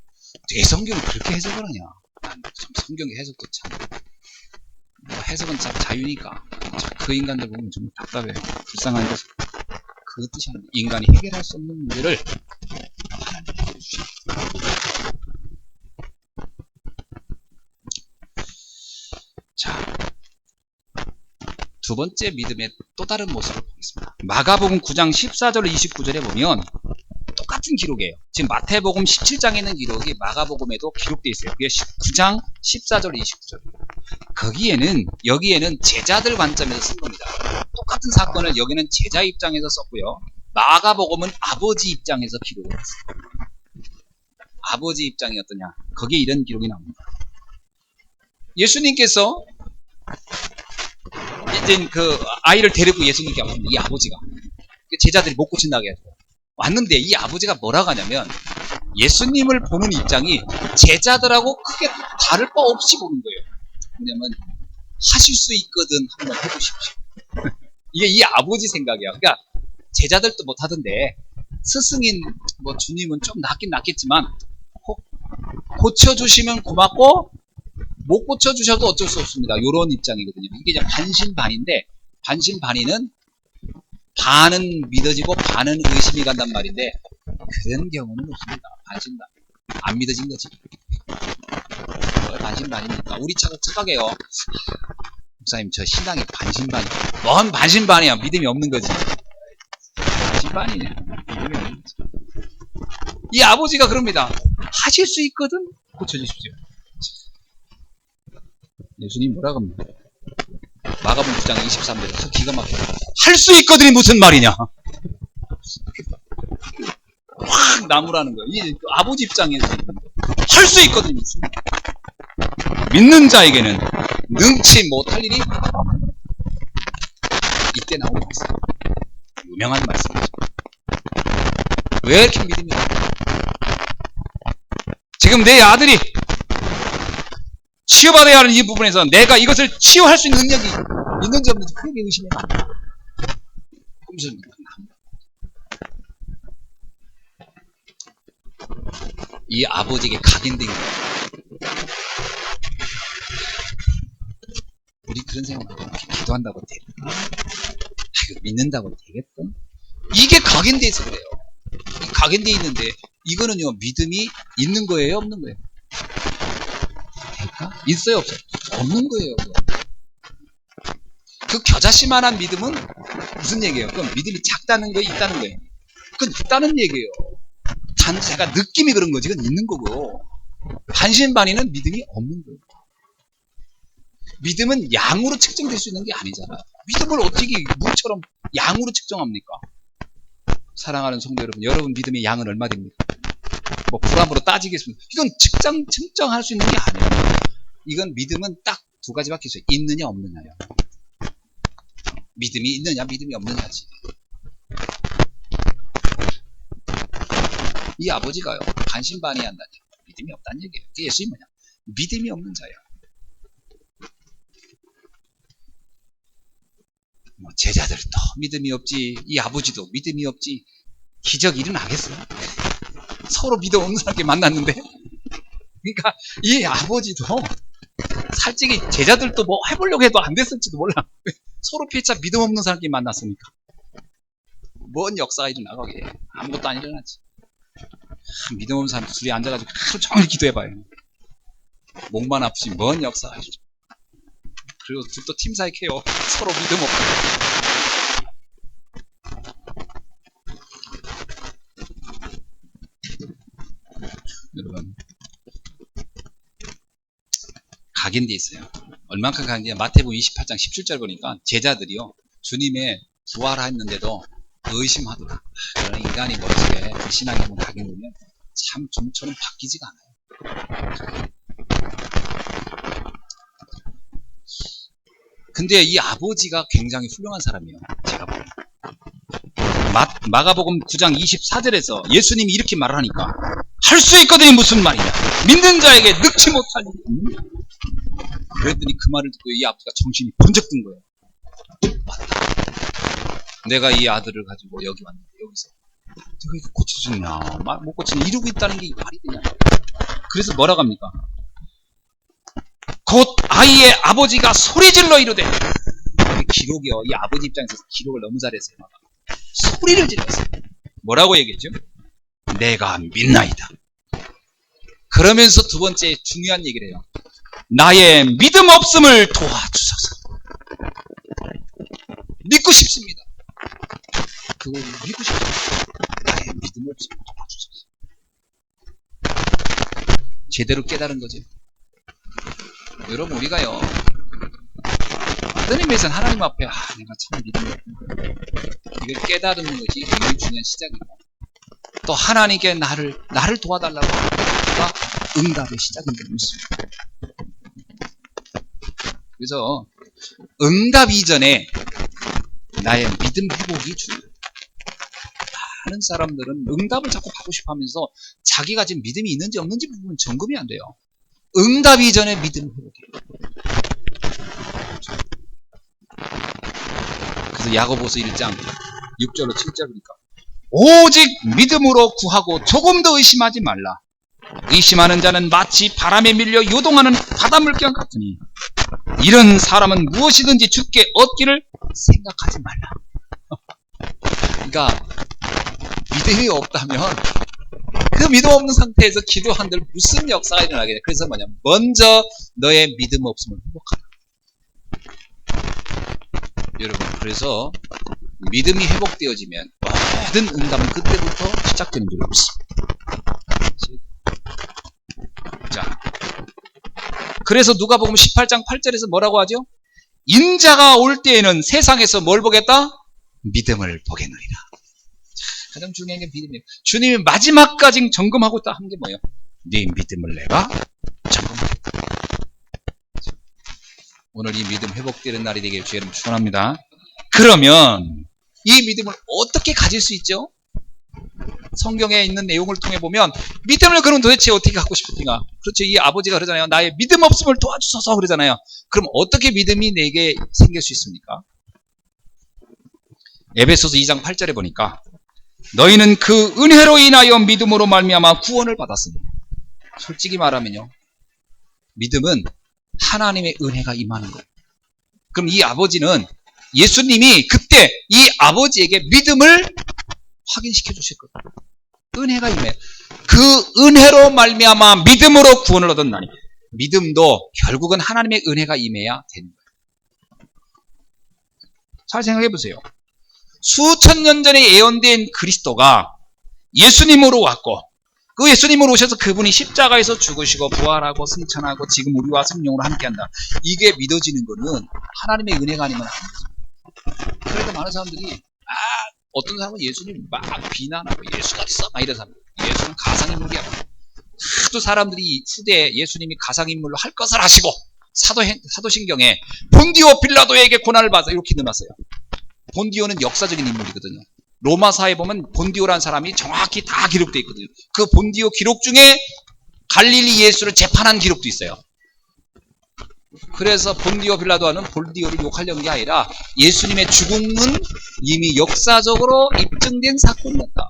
왜 성경을 그렇게 해석을 하냐? 참 성경의 해석도 참 해석은 참 자유니까 그 인간들 보면 좀 답답해요. 불쌍한 것을. 그 뜻이 아니라 인간이 해결할 수 없는 문제를 하나님이 해주시죠. 자, 두 번째 믿음의 또 다른 모습을 보겠습니다. 마가복음 9장 14절 29절에 보면 똑같은 기록이에요. 지금 마태복음 17장에 있는 기록이 마가복음에도 기록되어 있어요. 그게 9장 14절 29절. 여기에는 제자들 관점에서 쓴 겁니다. 똑같은 사건을 여기는 제자 입장에서 썼고요. 마가복음은 아버지 입장에서 기록을 했어요. 아버지 입장이 어떠냐? 거기에 이런 기록이 나옵니다. 예수님께서 이제 그 아이를 데리고 예수님께 왔습니다. 이 아버지가. 제자들이 못 고친다고 해서 왔는데 이 아버지가 뭐라고 하냐면 예수님을 보는 입장이 제자들하고 크게 다를 바 없이 보는 거예요. 왜냐면 하실 수 있거든 한번 해보십시오. 이게 이 아버지 생각이야. 그러니까 제자들도 못하던데 스승인 뭐 주님은 좀 낫긴 낫겠지만 고쳐주시면 고맙고 못 고쳐주셔도 어쩔 수 없습니다. 이런 입장이거든요. 이게 이제 반신반인데 반신반인은 반은 믿어지고 반은 의심이 간단 말인데 그런 경우는 없습니다. 반신반. 안 믿어진 거지. 반신반이니까. 우리 차가 착각해요. 목사님, 저 신앙이 반신반이야. 뭔 반신반이야. 믿음이 없는 거지. 반신반이냐. 믿음이 없는 거지. 이 아버지가 그럽니다. 하실 수 있거든? 고쳐주십시오. 예수님 뭐라고 합니까? 마가복음 9장 23절에서 기가 막혀. 할 수 있거든이 무슨 말이냐? 확 나무라는 거예요. 이 아버지 입장에서 할 수 있거든이 무슨 말이냐? 믿는 자에게는 능치 못할 일이 이때 나오는 말씀. 유명한 말씀이죠. 왜 이렇게 믿음이 없냐? 지금 내 아들이 치유받아야 하는 이 부분에서 내가 이것을 치유할 수 있는 능력이 있는지 없는지 크게 의심해. 꿈속입니다. 이 아버지에게 각인된 거예요. 우리 그런 생각하고 기도한다고 될까? 믿는다고 되겠어? 이게 각인돼 있어 그래요. 이 각인돼 있는데 이거는요 믿음이 있는 거예요, 없는 거예요? 될까? 있어요, 없어요? 없는 거예요. 그 겨자씨만한 믿음은 무슨 얘기예요? 그건 믿음이 작다는 거예요, 있다는 거예요? 그건 있다는 얘기예요. 단 제가 느낌이 그런 거지, 그건 있는 거고. 반신반의는 믿음이 없는 거예요. 믿음은 양으로 측정될 수 있는 게 아니잖아요. 믿음을 어떻게 물처럼 양으로 측정합니까? 사랑하는 성도 여러분, 여러분 믿음의 양은 얼마 됩니까? 뭐 그람으로 따지겠습니다. 이건 측정할 수 있는 게 아니에요. 이건 믿음은 딱 두 가지밖에 있어요. 있느냐 없느냐요. 믿음이 있느냐 믿음이 없느냐지. 이 아버지가요 반신반의한다니 믿음이 없다는 얘기예요. 그게 예수님 뭐냐? 믿음이 없는 자예요. 뭐 제자들도 믿음이 없지, 이 아버지도 믿음이 없지. 기적이 일어나겠어요? 서로 믿음 없는 사람끼리 만났는데. 그러니까 이 아버지도 솔직히 제자들도 뭐 해보려고 해도 안 됐을지도 몰라. 서로 피해자 믿음 없는 사람끼리 만났으니까. 뭔 역사가 일어나가게. 아무것도 안 일어나지. 믿음 없는 사람 둘이 앉아가지고 하루 종일 기도해봐요. 목만 아프지 뭔 역사가 일어나. 그리고 또 팀 사이 캐요. 서로 믿음 없고. 여러분 각인돼 있어요. 얼만큼 각인돼? 마태복음 28장 17절 보니까 제자들이요 주님의 부활했는데도 의심하더라. 그런 인간이 멋지게 신앙에 한번 각인되면 참 좀처럼 바뀌지가 않아요. 근데 이 아버지가 굉장히 훌륭한 사람이에요. 제가 보면 마가복음 9장 24절에서 예수님이 이렇게 말을 하니까 할 수 있거든이 무슨 말이냐? 믿는 자에게 늙지 못할 일이 없느냐? 그랬더니 그 말을 듣고 이 아버지가 정신이 번쩍 든 거예요. 맞다. 내가 이 아들을 가지고 여기 왔는데 여기서 내가 이거 고쳐주냐? 못 고치냐? 이러고 있다는 게 말이 되냐? 그래서 뭐라고 합니까? 곧 아이의 아버지가 소리질러 이르되, 기록이요. 이 아버지 입장에서 기록을 너무 잘했어요. 소리를 질렀어요. 뭐라고 얘기했죠? 내가 믿나이다. 그러면서 두 번째 중요한 얘기를 해요. 나의 믿음 없음을 도와주소서. 믿고 싶습니다. 그걸 믿고 싶습니다. 나의 믿음 없음을 도와주소서. 제대로 깨달은 거죠. 여러분 우리가요 어떤 의미에서는 하나님 앞에 내가 참 믿음이 없는 이걸 깨달는 것이 굉장히 중요한 시작이고 또 하나님께 나를 도와달라고 하니까 응답의 시작인 줄 믿습니다. 그래서 응답 이전에 나의 믿음 회복이 중요해요. 많은 사람들은 응답을 자꾸 받고 싶어 하면서 자기가 지금 믿음이 있는지 없는지 부분은 점검이 안 돼요. 응답 이전에 믿음 회복이에요. 그래서 야고보서 1장 6절로 7절 보니까 오직 믿음으로 구하고 조금 더 의심하지 말라. 의심하는 자는 마치 바람에 밀려 요동하는 바닷물결 같으니 이런 사람은 무엇이든지 주께 얻기를 생각하지 말라. 그러니까 믿음이 없다면 그 믿음 없는 상태에서 기도한들 무슨 역사가 일어나겠냐. 그래서 뭐냐, 먼저 너의 믿음 없음을 회복하라. 여러분, 그래서 믿음이 회복되어지면 모든 응답은 그때부터 시작되는 줄 믿습니다. 자, 그래서 누가복음 18장 8절에서 뭐라고 하죠? 인자가 올 때에는 세상에서 뭘 보겠다? 믿음을 보겠느니라. 가장 중요한 게 믿음이에요. 주님이 마지막까지 점검하고 있다 한 게 뭐예요? 네 믿음을 내가 점검하겠다. 오늘 이 믿음 회복되는 날이 되길 주의 이름으로 축원합니다. 그러면 이 믿음을 어떻게 가질 수 있죠? 성경에 있는 내용을 통해 보면 믿음을 그럼 도대체 어떻게 갖고 싶은가? 그렇죠. 이 아버지가 그러잖아요. 나의 믿음 없음을 도와주소서 그러잖아요. 그럼 어떻게 믿음이 내게 생길 수 있습니까? 에베소서 2장 8절에 보니까 너희는 그 은혜로 인하여 믿음으로 말미암아 구원을 받았으니. 솔직히 말하면요, 믿음은 하나님의 은혜가 임하는 거예요. 그럼 이 아버지는 예수님이 그때 이 아버지에게 믿음을 확인시켜 주실 거예요. 은혜가 임해. 그 은혜로 말미암아 믿음으로 구원을 얻었나니. 믿음도 결국은 하나님의 은혜가 임해야 되는 거예요. 잘 생각해 보세요. 수천 년 전에 예언된 그리스도가 예수님으로 왔고, 그 예수님으로 오셔서 그분이 십자가에서 죽으시고 부활하고 승천하고 지금 우리와 성령으로 함께한다. 이게 믿어지는 거는 하나님의 은혜가 아니면 안 되죠. 그래서 많은 사람들이 어떤 사람은 예수님 막 비난하고 예수가 있어? 막 이런 사람. 예수는 가상인물이야. 하도 사람들이 후대에 예수님이 가상인물로 할 것을 아시고 사도신경에 본디오 빌라도에게 고난을 받아 이렇게 넣어놨어요. 본디오는 역사적인 인물이거든요. 로마사에 보면 본디오라는 사람이 정확히 다 기록되어 있거든요. 그 본디오 기록 중에 갈릴리 예수를 재판한 기록도 있어요. 그래서 본디오 빌라도는 본디오를 욕하려는 게 아니라 예수님의 죽음은 이미 역사적으로 입증된 사건이었다.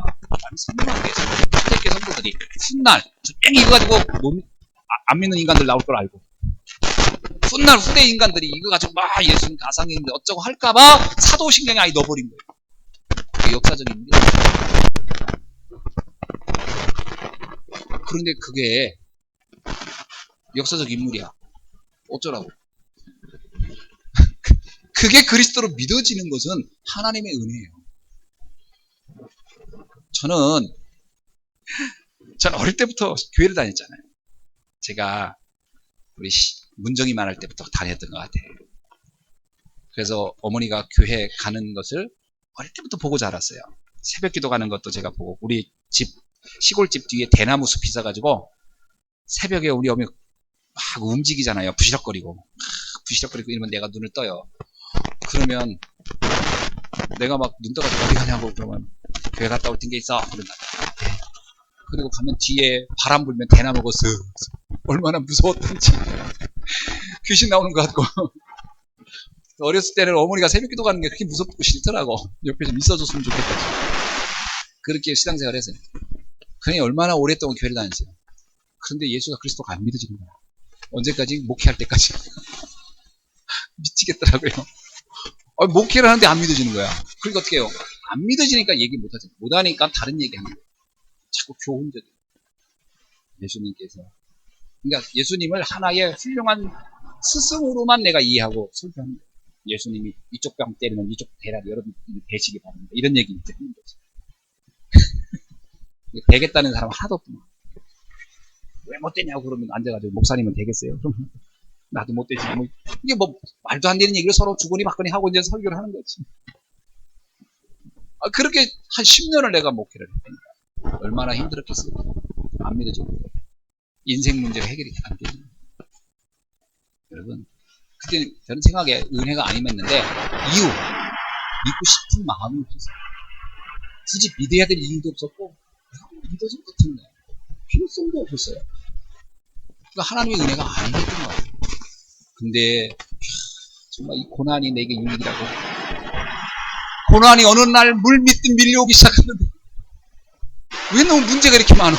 선포하기 위해서 초대교회 성도들이 훗날 분명히 이거 가지고 안 믿는 인간들 나올 걸 알고 훗날 후대 인간들이 이거 가지고 막 예수님 가상인데 어쩌고 할까봐 사도신경에 아예 넣어버린 거예요. 그게 역사적인 일이에요. 그런데 그게 역사적 인물이야. 어쩌라고. 그게 그리스도로 믿어지는 것은 하나님의 은혜예요. 저는 어릴 때부터 교회를 다녔잖아요. 제가 우리 문정이만 할 때부터 다녔던 것 같아요. 그래서 어머니가 교회 가는 것을 어릴 때부터 보고 자랐어요. 새벽 기도 가는 것도 제가 보고, 우리 집 시골집 뒤에 대나무 숲이 있어가지고 새벽에 우리 어머니 막 움직이잖아요. 부시럭거리고 이러면 내가 눈을 떠요. 그러면 내가 막 눈 떠가지고 어디 가냐고 그러면 교회 갔다 올 게 있어. 그런다. 그리고 가면 뒤에 바람 불면 대나무가 쓱 얼마나 무서웠던지 귀신 나오는 것 같고. 어렸을 때는 어머니가 새벽 기도 가는 게 그렇게 무섭고 싫더라고. 옆에 좀 있어줬으면 좋겠다. 그렇게 신앙생활 했어요. 그냥 얼마나 오랫동안 교회를 다녔어요. 그런데 예수가 그리스도가 안 믿어지는 거야. 언제까지? 목회할 때까지. 미치겠더라고요. 목회를 하는데 안 믿어지는 거야. 그러니까 어떻게 해요? 안 믿어지니까 얘기 못하죠. 못하니까 다른 얘기 하는 거예요. 자꾸 교훈들. 예수님께서. 그러니까 예수님을 하나의 훌륭한 스승으로만 내가 이해하고 설교하는 거예요. 예수님이 이쪽 뺨 때리면 이쪽 대라 여러분 되시기 바랍니다. 이런 얘기 이제 하는 거지. 되겠다는 사람 하나도 없구나. 왜 못 되냐고 그러면 앉아가지고 목사님은 되겠어요? 그럼 나도 못 되지. 뭐 이게 뭐 말도 안 되는 얘기를 서로 주거니 받거니 하고 이제 설교를 하는 거지. 그렇게 한 10년을 내가 목회를 했다니까. 얼마나 힘들었겠어요. 안 믿어지고 인생 문제가 해결이 안 되죠. 여러분, 그때 저는 생각에 은혜가 안 임했는데 믿고 싶은 마음이 없었어요. 굳이 믿어야 될 이유도 없었고 믿어질 것 같은 거예요. 필요성도 없었어요. 그러니까 하나님의 은혜가 안 임했던 거예요. 근데 정말 이 고난이 내게 유익이라고. 고난이 어느 날 물 믿듯 밀려오기 시작했는데 왜 너무 문제가 이렇게 많아?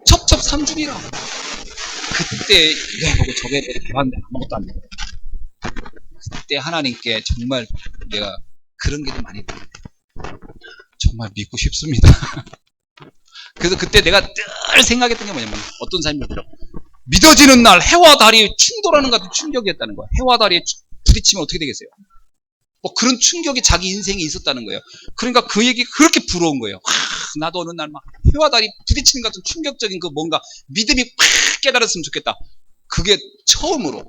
첩첩산중이라. 그때 이거 해보고 저게 해봤는데 아무것도 안 돼. 그때 하나님께 정말 내가 그런 게 좀 많이 보여요. 정말 믿고 싶습니다. 그래서 그때 내가 늘 생각했던 게 뭐냐면 어떤 사람이 들어 믿어지는 날 해와 달이 충돌하는 것 같은 충격이었다는 거야. 해와 달이 부딪히면 어떻게 되겠어요? 뭐 그런 충격이 자기 인생에 있었다는 거예요. 그러니까 그 얘기 그렇게 부러운 거예요. 나도 어느 날 막 해와 달이 부딪히는 것 같은 충격적인 그 뭔가 믿음이 확 깨달았으면 좋겠다. 그게 처음으로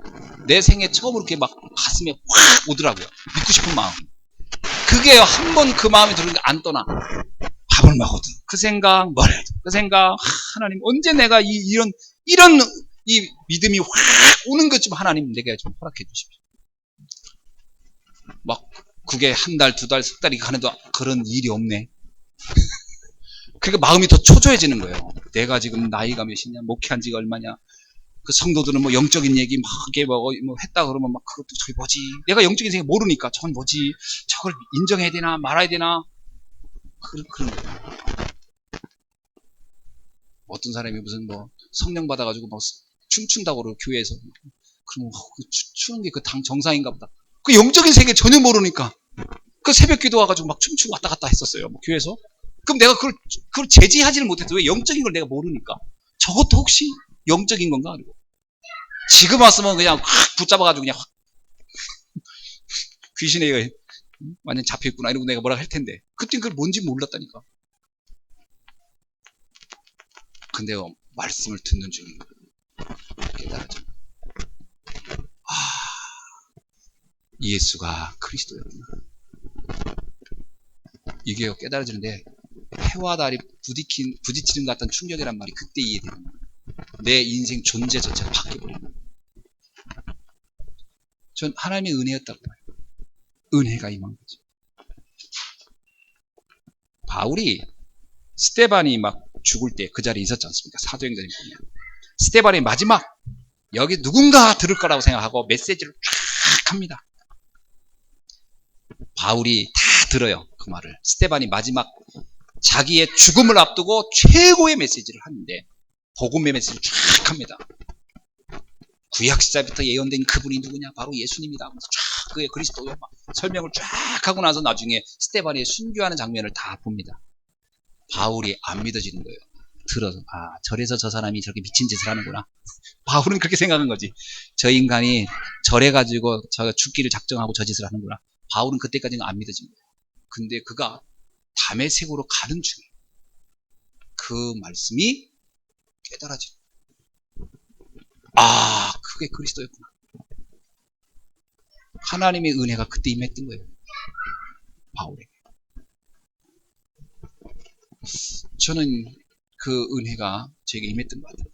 내 생애 처음으로 그렇게 막 가슴에 확 오더라고요. 믿고 싶은 마음. 그게 한 번 그 마음이 들었는데 안 떠나. 밥을 먹어도 그 생각, 뭘 해도 그 생각. 하나님 언제 내가 이런 이 믿음이 확 오는 것 좀 하나님 내게 좀 허락해 주십시오. 막 그게 한 달, 두 달, 석 달이 가는데 그런 일이 없네. 그러니까 마음이 더 초조해지는 거예요. 내가 지금 나이가 몇이냐, 목회한 지가 얼마냐. 그 성도들은 뭐 영적인 얘기 막 이게 뭐 했다 그러면 막 그것도 저게 뭐지? 내가 영적인 세계 모르니까 저건 뭐지? 저걸 인정해야 되나 말아야 되나? 그런 거예요. 어떤 사람이 무슨 뭐 성령 받아가지고 뭐 춤춘다고 그러고 교회에서 그러면 그 추는 게 그 당 정상인가 보다. 그 영적인 세계 전혀 모르니까 그 새벽 기도 와가지고 막 춤추고 왔다 갔다 했었어요. 뭐 교회에서. 그럼 내가 그걸 제지하지를 못했어. 왜? 영적인 걸 내가 모르니까. 저것도 혹시 영적인 건가? 그리고 지금 왔으면 그냥 확 붙잡아가지고 그냥 확 귀신에 완전 잡혀있구나 이러고 내가 뭐라 할 텐데 그땐 그걸 뭔지 몰랐다니까. 근데 말씀을 듣는 중에 깨달아져. 예수가 그리스도였구나. 이게 깨달아지는데 해와 달이 부딪히는 것 같은 충격이란 말이 그때 이해되는 거야. 내 인생 존재 자체가 바뀌어버리는 거야. 전 하나님의 은혜였다고 봐요. 은혜가 임한 거죠. 바울이 스데반이 막 죽을 때 그 자리에 있었지 않습니까? 사도행전에 보면 스데반이 마지막 여기 누군가 들을 거라고 생각하고 메시지를 쫙 합니다. 바울이 다 들어요. 그 말을. 스데반이 마지막 자기의 죽음을 앞두고 최고의 메시지를 하는데 복음의 메시지를 쫙 합니다. 구약 시절부터 예언된 그분이 누구냐? 바로 예수님이다. 쫙 그의 그리스도요. 막 설명을 쫙 하고 나서 나중에 스데반이 순교하는 장면을 다 봅니다. 바울이 안 믿어지는 거예요. 들어서 절에서 저 사람이 저렇게 미친 짓을 하는구나. 바울은 그렇게 생각한 거지. 저 인간이 절해가지고 저 죽기를 작정하고 저 짓을 하는구나. 바울은 그때까지는 안 믿어진 거예요. 근데 그가 다메섹으로 가는 중에 그 말씀이 깨달아진 그게 그리스도였구나. 하나님의 은혜가 그때 임했던 거예요. 바울에게. 저는 그 은혜가 제게 임했던 것 같아요.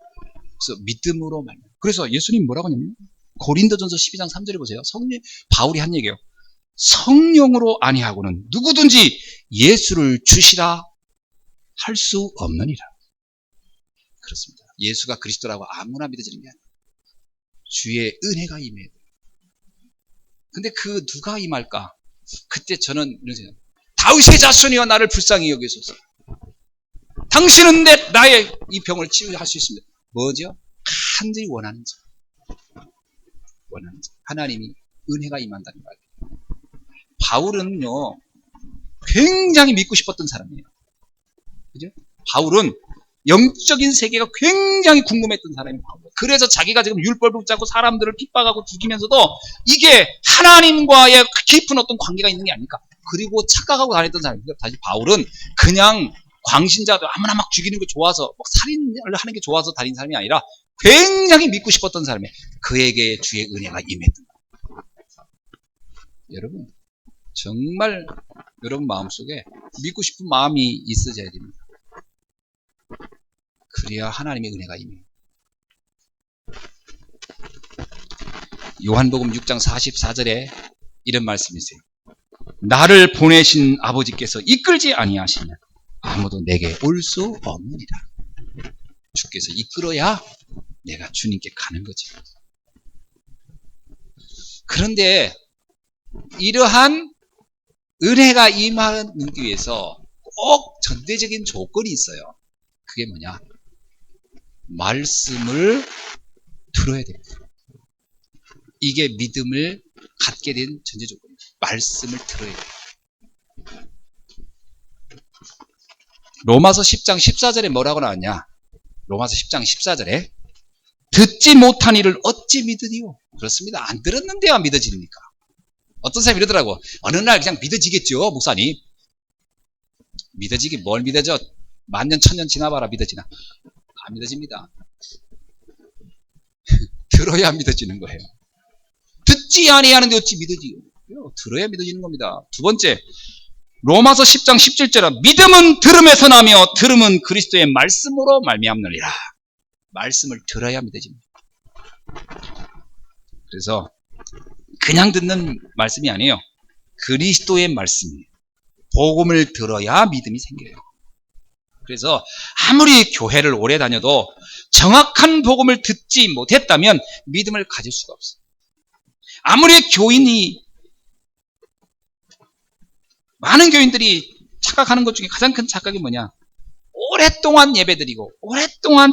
그래서 믿음으로 말미암아. 그래서 예수님 뭐라고 하냐면 고린도전서 12장 3절에 보세요. 바울이 한 얘기예요. 성령으로 아니하고는 누구든지 예수를 주시라 할 수 없느니라. 그렇습니다. 예수가 그리스도라고 아무나 믿어지는 게 아니에요. 주의 은혜가 임해요. 근데 그 누가 임할까? 그때 저는 이런 생각. 다윗의 자손이여 나를 불쌍히 여기소서. 당신은 나의 이 병을 치유할 수 있습니다. 뭐죠? 한들이 원하는 자. 하나님이 은혜가 임한다는 말이에요. 바울은요, 굉장히 믿고 싶었던 사람이에요. 그죠? 바울은 영적인 세계가 굉장히 궁금했던 사람이 바울이에요. 그래서 자기가 지금 율법을 붙잡고 사람들을 핍박하고 죽이면서도 이게 하나님과의 깊은 어떤 관계가 있는 게 아닐까. 그리고 착각하고 다녔던 사람이에요. 다시 바울은 그냥 광신자도 아무나 막 죽이는 게 좋아서 막 살인을 하는 게 좋아서 다닌 사람이 아니라 굉장히 믿고 싶었던 사람이에요. 그에게 주의 은혜가 임했던 거예요. 여러분 정말 여러분 마음속에 믿고 싶은 마음이 있어져야 됩니다. 그래야 하나님의 은혜가 임해요. 요한복음 6장 44절에 이런 말씀이 있어요. 나를 보내신 아버지께서 이끌지 아니하시면 아무도 내게 올 수 없느니라. 주께서 이끌어야 내가 주님께 가는 거지. 그런데 이러한 은혜가 임하기 위해서 꼭 전대적인 조건이 있어요. 그게 뭐냐? 말씀을 들어야 됩니다. 이게 믿음을 갖게 된 전제 조건입니다. 말씀을 들어야 돼요. 로마서 10장 14절에 뭐라고 나왔냐? 로마서 10장 14절에 듣지 못한 일을 어찌 믿으리요? 그렇습니다. 안 들었는데야 믿어집니까? 어떤 사람이 이러더라고. 어느 날 그냥 믿어지겠죠, 목사님. 믿어지기 뭘 믿어져? 만년 천년 지나봐라 믿어지나? 안 믿어집니다. 들어야 믿어지는 거예요. 듣지 아니하는데 어찌 믿어지요? 들어야 믿어지는 겁니다. 두 번째, 로마서 10장 17절은 믿음은 들음에서 나며 들음은 그리스도의 말씀으로 말미암느니라. 말씀을 들어야 믿어집니다. 그래서 그냥 듣는 말씀이 아니에요. 그리스도의 말씀이에요. 복음을 들어야 믿음이 생겨요. 그래서 아무리 교회를 오래 다녀도 정확한 복음을 듣지 못했다면 믿음을 가질 수가 없어요. 아무리 많은 교인들이 착각하는 것 중에 가장 큰 착각이 뭐냐? 오랫동안 예배드리고 오랫동안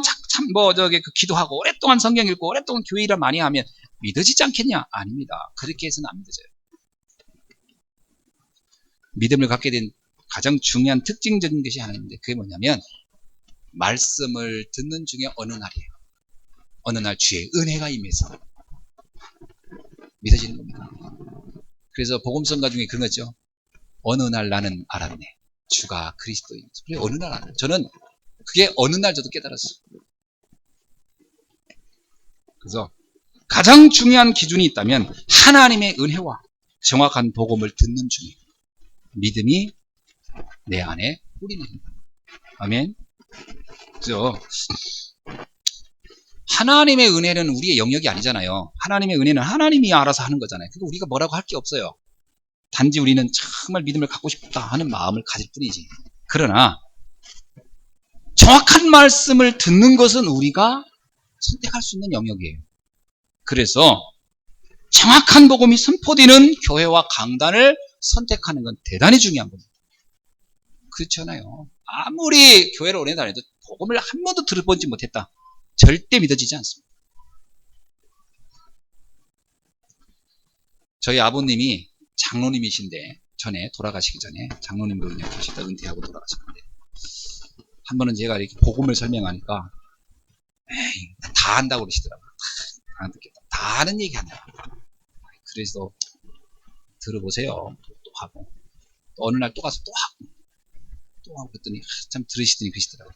기도하고 오랫동안 성경 읽고 오랫동안 교회 일을 많이 하면 믿어지지 않겠냐? 아닙니다. 그렇게 해서는 안 믿어져요. 믿음을 갖게 된 가장 중요한 특징적인 것이 하나 있는데 그게 뭐냐면 말씀을 듣는 중에 어느 날이에요. 어느 날 주의 은혜가 임해서 믿어지는 겁니다. 그래서 복음성가 중에 그런 거죠. 어느 날 나는 알았네. 주가 그리스도인. 그래 어느 날 알았네. 저는 그게 어느 날 저도 깨달았어요. 그래서 가장 중요한 기준이 있다면 하나님의 은혜와 정확한 복음을 듣는 중에 믿음이 내 안에 뿌리는 겁니다. 아멘. 그죠? 하나님의 은혜는 우리의 영역이 아니잖아요. 하나님의 은혜는 하나님이 알아서 하는 거잖아요. 그거 우리가 뭐라고 할 게 없어요. 단지 우리는 정말 믿음을 갖고 싶다 하는 마음을 가질 뿐이지. 그러나 정확한 말씀을 듣는 것은 우리가 선택할 수 있는 영역이에요. 그래서 정확한 복음이 선포되는 교회와 강단을 선택하는 건 대단히 중요한 겁니다. 그렇잖아요. 아무리 교회를 오래 다녀도 복음을 한 번도 들어보지 못했다. 절대 믿어지지 않습니다. 저희 아버님이 장로님이신데 돌아가시기 전에 장로님으로 그냥 계시다 은퇴하고 돌아가셨는데 한 번은 제가 이렇게 복음을 설명하니까 에이, 다 안다고 그러시더라고요. 안 듣겠다. 다 아는 얘기 하냐. 그래서 들어보세요. 또 하고 또 어느 날 또 가서 또 하고 그랬더니 참 들으시더니 그러시더라고요.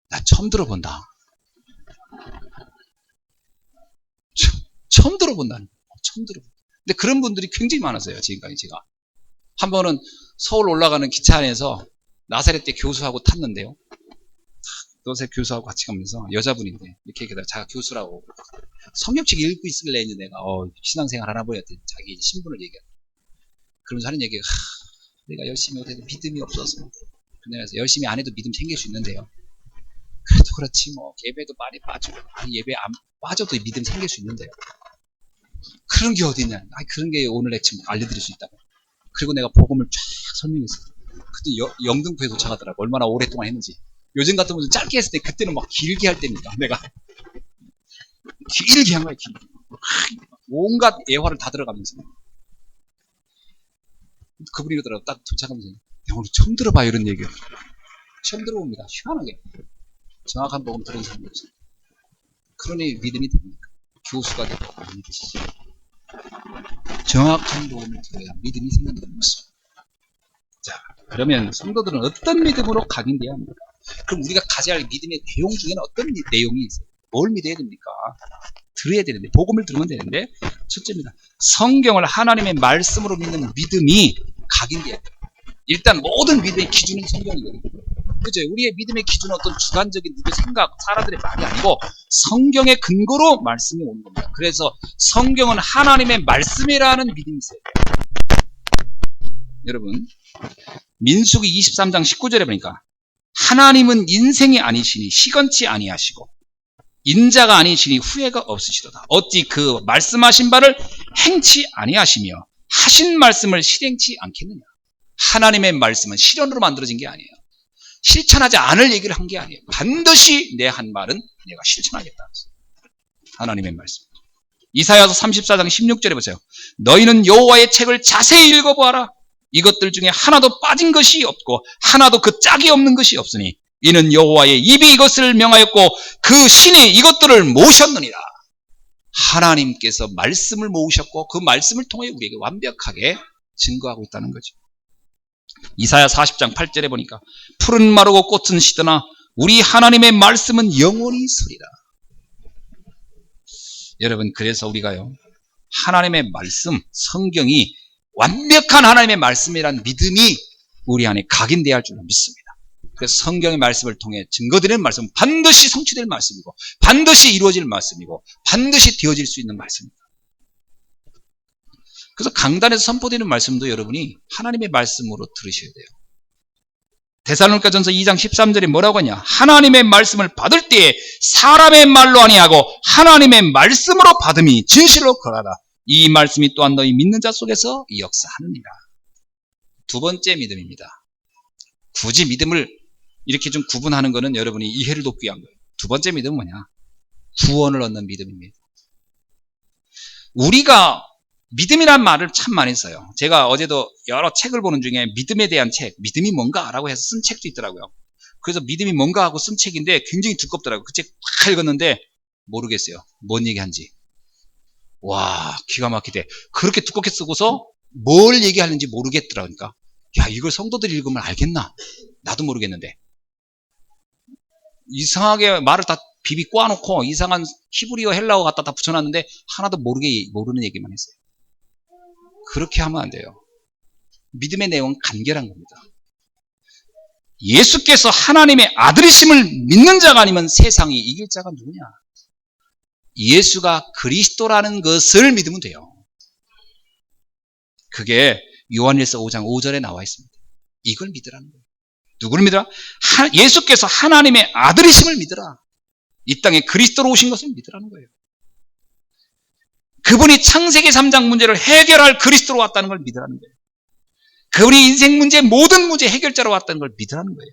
나 처음 들어본다. 처음 들어본다는 거예요. 처음 들어본다. 근데 그런 분들이 굉장히 많았어요. 지금까지 제가. 한 번은 서울 올라가는 기차 안에서 나사렛 때 교수하고 탔는데요. 요새 교수하고 같이 가면서 여자분인데 이렇게 얘기하다가 자기가 교수라고 성경책 읽고 있을래 했는데 내가 신앙생활 하나 보였더니 자기 신분을 얘기하고 그러면서 하는 얘기가 내가 열심히 못해도 믿음이 없어서 그래서 열심히 안 해도 믿음 생길 수 있는데요. 그래도 그렇지 뭐 예배도 많이 빠지고 예배 안 빠져도 믿음 생길 수 있는데요. 그런 게 어디 있냐. 그런 게 오늘 아침 알려드릴 수 있다고. 그리고 내가 복음을 쫙 설명했어요. 그때 영등포에 도착하더라고. 얼마나 오랫동안 했는지. 요즘 같으면 짧게 했을 때 그때는 막 길게 할 때입니다. 내가 길게 한 거야. 길게. 온갖 예화를 다 들어가면서 그분이 그러더라고. 딱 도착하면서 내가 오늘 처음 들어봐 이런 얘기를. 처음 들어봅니다. 희한하게. 정확한 복음 들은 사람이 없어요. 그러니 믿음이 됩니까? 교수가 되고 안 믿으시죠. 정확한 복음을 들어야 믿음이 생긴다는 것입니다. 자, 그러면 성도들은 어떤 믿음으로 각인돼야 합니까? 그럼 우리가 가져야 할 믿음의 내용 중에는 어떤 내용이 있어요? 뭘 믿어야 됩니까? 들어야 되는데, 복음을 들으면 되는데, 첫째입니다. 성경을 하나님의 말씀으로 믿는 믿음이 각인돼야 돼요. 일단 모든 믿음의 기준은 성경이거든요. 그죠? 우리의 믿음의 기준은 어떤 주관적인 누구의 생각, 사람들의 말이 아니고 성경의 근거로 말씀이 오는 겁니다. 그래서 성경은 하나님의 말씀이라는 믿음이 있어요. 여러분, 민수기 23장 19절에 보니까 하나님은 인생이 아니시니 시건치 아니하시고 인자가 아니시니 후회가 없으시도다. 어찌 그 말씀하신 바를 행치 아니하시며 하신 말씀을 실행치 않겠느냐. 하나님의 말씀은 실현으로 만들어진 게 아니에요. 실천하지 않을 얘기를 한 게 아니에요. 반드시 내 한 말은 내가 실천하겠다. 하나님의 말씀. 이사야서 34장 16절에 보세요. 너희는 여호와의 책을 자세히 읽어보아라. 이것들 중에 하나도 빠진 것이 없고 하나도 그 짝이 없는 것이 없으니 이는 여호와의 입이 이것을 명하였고 그 신이 이것들을 모으셨느니라. 하나님께서 말씀을 모으셨고 그 말씀을 통해 우리에게 완벽하게 증거하고 있다는 거죠. 이사야 40장 8절에 보니까 푸른 마르고 꽃은 시드나 우리 하나님의 말씀은 영원히 서리라. 여러분, 그래서 우리가요, 하나님의 말씀, 성경이 완벽한 하나님의 말씀이라는 믿음이 우리 안에 각인되어야 할 줄로 믿습니다. 그래서 성경의 말씀을 통해 증거드리는 말씀은 반드시 성취될 말씀이고 반드시 이루어질 말씀이고 반드시 되어질 수 있는 말씀입니다. 그래서 강단에서 선포되는 말씀도 여러분이 하나님의 말씀으로 들으셔야 돼요. 데살로니가전서 2장 13절에 뭐라고 하냐? 하나님의 말씀을 받을 때에 사람의 말로 아니하고 하나님의 말씀으로 받음이 진실로 거하라. 이 말씀이 또한 너희 믿는 자 속에서 역사하느니라. 두 번째 믿음입니다. 굳이 믿음을 이렇게 좀 구분하는 것은 여러분이 이해를 돕기 위한 거예요. 두 번째 믿음은 뭐냐? 구원을 얻는 믿음입니다. 우리가 믿음이란 말을 참 많이 써요. 제가 어제도 여러 책을 보는 중에 믿음에 대한 책, 믿음이 뭔가? 라고 해서 쓴 책도 있더라고요. 그래서 믿음이 뭔가 하고 쓴 책인데 굉장히 두껍더라고요. 그 책 다 읽었는데 모르겠어요. 뭔 얘기한지. 와, 기가 막히대. 그렇게 두껍게 쓰고서 뭘 얘기하는지 모르겠더라고요. 그러니까 야, 이걸 성도들이 읽으면 알겠나? 나도 모르겠는데. 이상하게 말을 다 비비 꼬아놓고 이상한 히브리어 헬라어 갖다 다 붙여놨는데 하나도 모르는 얘기만 했어요. 그렇게 하면 안 돼요. 믿음의 내용은 간결한 겁니다. 예수께서 하나님의 아들이심을 믿는 자가 아니면 세상이 이길 자가 누구냐? 예수가 그리스도라는 것을 믿으면 돼요. 그게 요한일서 5장 5절에 나와 있습니다. 이걸 믿으라는 거예요. 누구를 믿으라? 예수께서 하나님의 아들이심을 믿으라. 이 땅에 그리스도로 오신 것을 믿으라는 거예요. 그분이 창세기 3장 문제를 해결할 그리스도로 왔다는 걸 믿으라는 거예요. 그분이 인생 문제, 모든 문제 해결자로 왔다는 걸 믿으라는 거예요.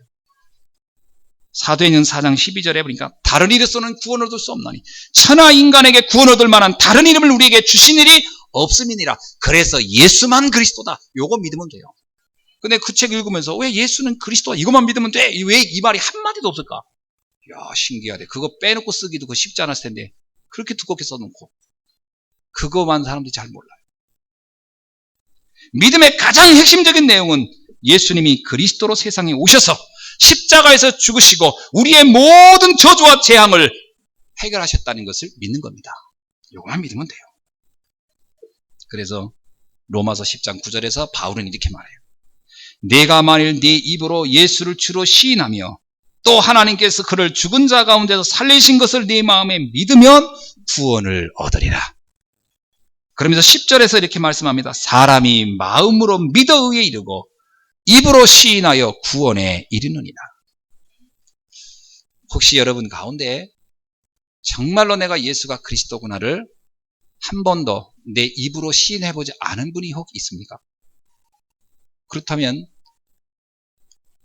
사도행전 4장 12절에 보니까 다른 이로서는 구원을 얻을 수 없나니 천하 인간에게 구원 얻을 만한 다른 이름을 우리에게 주신 일이 없음이니라. 그래서 예수만 그리스도다. 요거 믿으면 돼요. 근데 그 책 읽으면서 왜 예수는 그리스도다 이것만 믿으면 돼? 왜 이 말이 한마디도 없을까? 야, 신기하대. 그거 빼놓고 쓰기도 쉽지 않았을 텐데 그렇게 두껍게 써놓고 그거만 사람들이 잘 몰라요. 믿음의 가장 핵심적인 내용은 예수님이 그리스도로 세상에 오셔서 십자가에서 죽으시고 우리의 모든 저주와 재앙을 해결하셨다는 것을 믿는 겁니다. 이것만 믿으면 돼요. 그래서 로마서 10장 9절에서 바울은 이렇게 말해요. 내가 만일 네 입으로 예수를 주로 시인하며 또 하나님께서 그를 죽은 자 가운데서 살리신 것을 네 마음에 믿으면 구원을 얻으리라. 그러면서 10절에서 이렇게 말씀합니다. 사람이 마음으로 믿어 의에 이르고 입으로 시인하여 구원에 이르느니라. 혹시 여러분 가운데 정말로 내가 예수가 그리스도구나를 한 번도 내 입으로 시인해보지 않은 분이 혹 있습니까? 그렇다면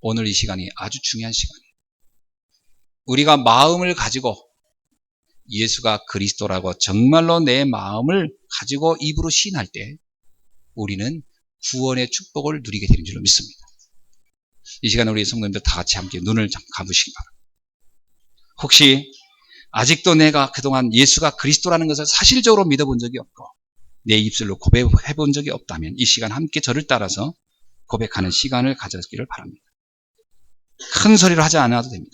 오늘 이 시간이 아주 중요한 시간이에요. 우리가 마음을 가지고 예수가 그리스도라고 정말로 내 마음을 가지고 입으로 시인할 때 우리는 구원의 축복을 누리게 되는 줄로 믿습니다. 이 시간에 우리 성도님들 다 같이 함께 눈을 감으시기 바랍니다. 혹시 아직도 내가 그동안 예수가 그리스도라는 것을 사실적으로 믿어본 적이 없고 내 입술로 고백해 본 적이 없다면 이 시간 함께 저를 따라서 고백하는 시간을 가졌기를 바랍니다. 큰 소리로 하지 않아도 됩니다.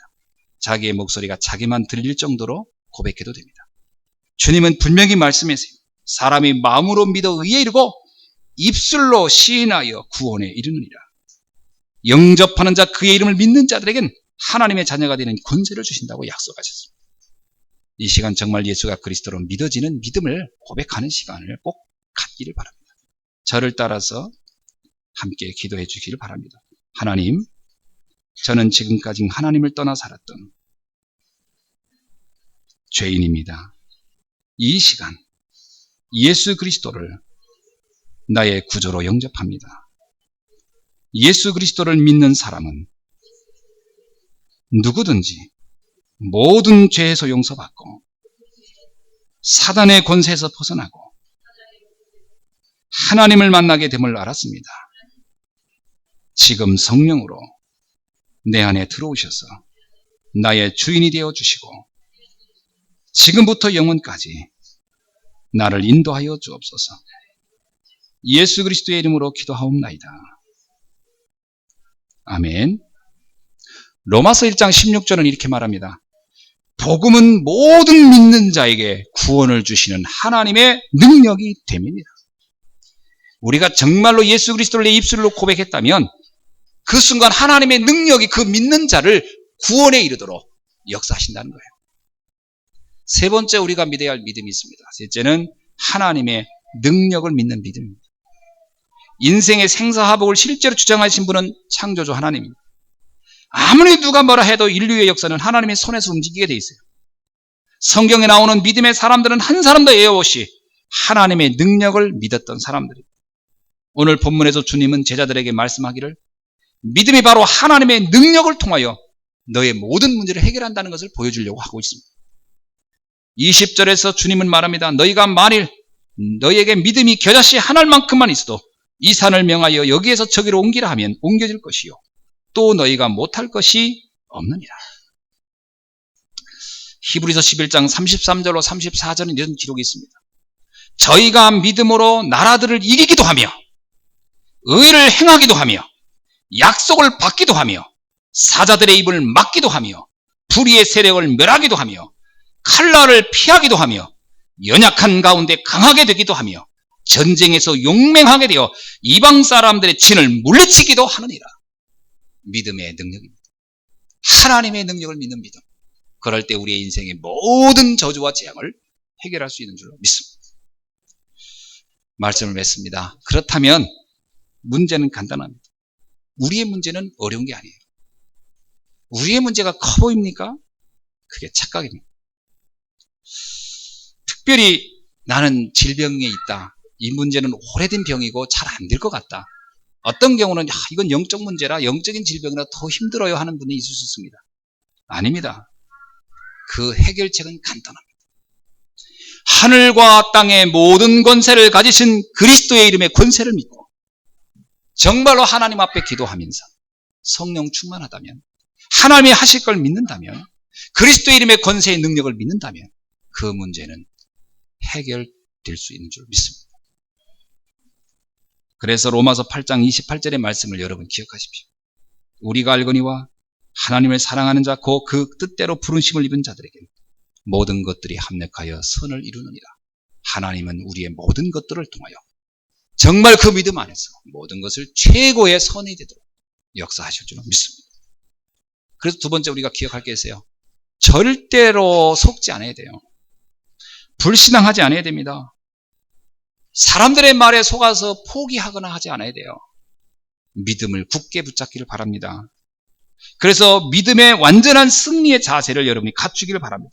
자기의 목소리가 자기만 들릴 정도로 고백해도 됩니다. 주님은 분명히 말씀하세요. 사람이 마음으로 믿어 의에 이르고 입술로 시인하여 구원에 이르느니라. 영접하는 자 그의 이름을 믿는 자들에겐 하나님의 자녀가 되는 권세를 주신다고 약속하셨습니다. 이 시간 정말 예수가 그리스도로 믿어지는 믿음을 고백하는 시간을 꼭 갖기를 바랍니다. 저를 따라서 함께 기도해 주기를 바랍니다. 하나님, 저는 지금까지 하나님을 떠나 살았던 죄인입니다. 이 시간 예수 그리스도를 나의 구주로 영접합니다. 예수 그리스도를 믿는 사람은 누구든지 모든 죄에서 용서받고 사단의 권세에서 벗어나고 하나님을 만나게 됨을 알았습니다. 지금 성령으로 내 안에 들어오셔서 나의 주인이 되어 주시고 지금부터 영원까지 나를 인도하여 주옵소서. 예수 그리스도의 이름으로 기도하옵나이다. 아멘. 로마서 1장 16절은 이렇게 말합니다. 복음은 모든 믿는 자에게 구원을 주시는 하나님의 능력이 됨입니다. 우리가 정말로 예수 그리스도를 내 입술로 고백했다면 그 순간 하나님의 능력이 그 믿는 자를 구원에 이르도록 역사하신다는 거예요. 세 번째 우리가 믿어야 할 믿음이 있습니다. 셋째는 하나님의 능력을 믿는 믿음입니다. 인생의 생사화복을 실제로 주장하신 분은 창조주 하나님입니다. 아무리 누가 뭐라 해도 인류의 역사는 하나님의 손에서 움직이게 돼 있어요. 성경에 나오는 믿음의 사람들은 한 사람도 예외 없이 하나님의 능력을 믿었던 사람들입니다. 오늘 본문에서 주님은 제자들에게 말씀하기를 믿음이 바로 하나님의 능력을 통하여 너의 모든 문제를 해결한다는 것을 보여주려고 하고 있습니다. 20절에서 주님은 말합니다. 너희가 만일 너희에게 믿음이 겨자씨 한 알만큼만 있어도 이 산을 명하여 여기에서 저기로 옮기라 하면 옮겨질 것이요 또 너희가 못할 것이 없느니라. 히브리서 11장 33절로 34절은 이런 기록이 있습니다. 저희가 믿음으로 나라들을 이기기도 하며 의를 행하기도 하며 약속을 받기도 하며 사자들의 입을 막기도 하며 불의의 세력을 멸하기도 하며 칼날을 피하기도 하며 연약한 가운데 강하게 되기도 하며 전쟁에서 용맹하게 되어 이방 사람들의 진을 물리치기도 하느니라. 믿음의 능력입니다. 하나님의 능력을 믿는 믿음. 그럴 때 우리의 인생의 모든 저주와 재앙을 해결할 수 있는 줄로 믿습니다. 말씀을 맺습니다. 그렇다면 문제는 간단합니다. 우리의 문제는 어려운 게 아니에요. 우리의 문제가 커 보입니까? 그게 착각입니다. 특별히 나는 질병에 있다. 이 문제는 오래된 병이고 잘 안 될 것 같다. 어떤 경우는 이건 영적 문제라 영적인 질병이라 더 힘들어요 하는 분이 있을 수 있습니다. 아닙니다. 그 해결책은 간단합니다. 하늘과 땅의 모든 권세를 가지신 그리스도의 이름의 권세를 믿고 정말로 하나님 앞에 기도하면서 성령 충만하다면 하나님이 하실 걸 믿는다면 그리스도의 이름의 권세의 능력을 믿는다면 그 문제는 해결될 수 있는 줄 믿습니다. 그래서 로마서 8장 28절의 말씀을 여러분 기억하십시오. 우리가 알거니와 하나님을 사랑하는 자 곧 그 뜻대로 부르심을 입은 자들에게 모든 것들이 합력하여 선을 이루느니라. 하나님은 우리의 모든 것들을 통하여 정말 그 믿음 안에서 모든 것을 최고의 선이 되도록 역사하실 줄은 믿습니다. 그래서 두 번째 우리가 기억할 게 있어요. 절대로 속지 않아야 돼요. 불신앙하지 않아야 됩니다. 사람들의 말에 속아서 포기하거나 하지 않아야 돼요. 믿음을 굳게 붙잡기를 바랍니다. 그래서 믿음의 완전한 승리의 자세를 여러분이 갖추기를 바랍니다.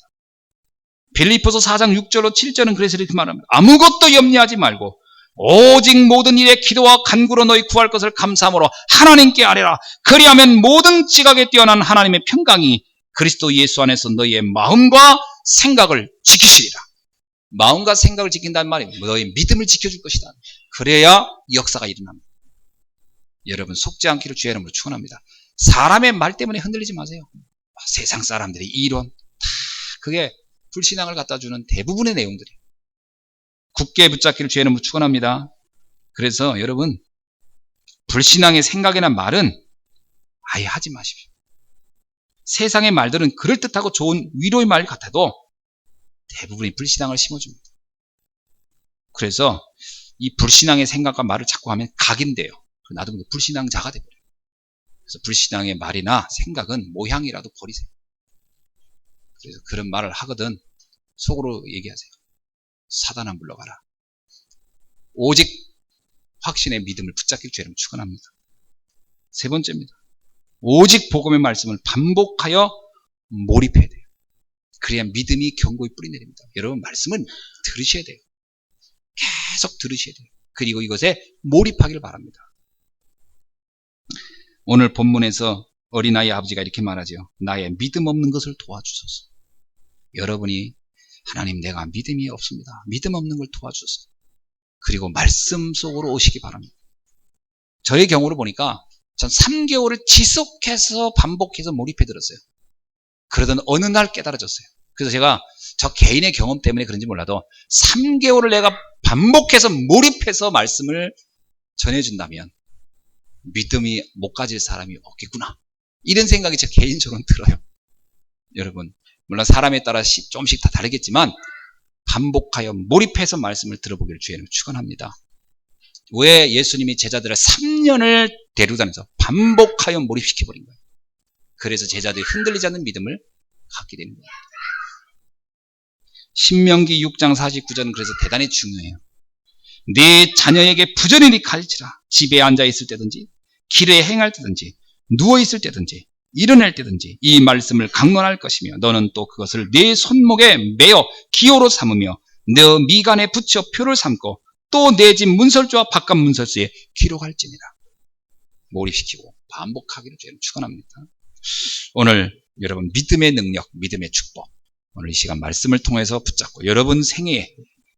빌립보서 4장 6절로 7절은 그래서 이렇게 말합니다. 아무것도 염려하지 말고 오직 모든 일에 기도와 간구로 너희 구할 것을 감사함으로 하나님께 아뢰라. 그리하면 모든 지각에 뛰어난 하나님의 평강이 그리스도 예수 안에서 너희의 마음과 생각을 지키시리라. 마음과 생각을 지킨다는 말이 너희 믿음을 지켜줄 것이다. 그래야 역사가 일어납니다. 여러분 속지 않기를 주의 이름으로 축원합니다. 사람의 말 때문에 흔들리지 마세요. 세상 사람들의 이론 다 그게 불신앙을 갖다 주는 대부분의 내용들이에요. 굳게 붙잡기를 주의 이름으로 축원합니다. 그래서 여러분 불신앙의 생각이나 말은 아예 하지 마십시오. 세상의 말들은 그럴듯하고 좋은 위로의 말 같아도 대부분이 불신앙을 심어줍니다. 그래서 이 불신앙의 생각과 말을 자꾸 하면 각인돼요. 나도 근데 불신앙자가 돼버려요. 그래서 불신앙의 말이나 생각은 모향이라도 버리세요. 그래서 그런 말을 하거든 속으로 얘기하세요. 사단아 물러가라. 오직 확신의 믿음을 붙잡길 주의 이름으로 축원합니다. 세 번째입니다. 오직 복음의 말씀을 반복하여 몰입해야 돼요. 그래야 믿음이 견고히 뿌리내립니다. 여러분 말씀은 들으셔야 돼요. 계속 들으셔야 돼요. 그리고 이것에 몰입하기를 바랍니다. 오늘 본문에서 어린아이 아버지가 이렇게 말하죠. 나의 믿음 없는 것을 도와주소서. 여러분이 하나님 내가 믿음이 없습니다. 믿음 없는 걸 도와주소서. 그리고 말씀 속으로 오시기 바랍니다. 저의 경우를 보니까 전 3개월을 지속해서 반복해서 몰입해 들었어요. 그러던 어느 날 깨달아졌어요. 그래서 제가 저 개인의 경험 때문에 그런지 몰라도 3개월을 내가 반복해서 몰입해서 말씀을 전해준다면 믿음이 못 가질 사람이 없겠구나. 이런 생각이 제 개인적으로는 들어요. 여러분, 물론 사람에 따라 조금씩 다 다르겠지만 반복하여 몰입해서 말씀을 들어보기를 주의는 축원합니다. 왜 예수님이 제자들을 3년을 데려다니면서 반복하여 몰입시켜버린 거예요. 그래서 제자들이 흔들리지 않는 믿음을 갖게 되는 거예요. 신명기 6장 49절은 그래서 대단히 중요해요. 네 자녀에게 부지런히 가르치라. 집에 앉아있을 때든지 길에 행할 때든지 누워있을 때든지 일어날 때든지 이 말씀을 강론할 것이며 너는 또 그것을 네 손목에 매어 기호로 삼으며 너 미간에 붙여 표를 삼고 또 내 집 문설주와 바깥 문설주에 기록할지니라. 몰입시키고 반복하기를 저희는 축원합니다. 오늘 여러분 믿음의 능력, 믿음의 축복, 오늘 이 시간 말씀을 통해서 붙잡고 여러분 생애에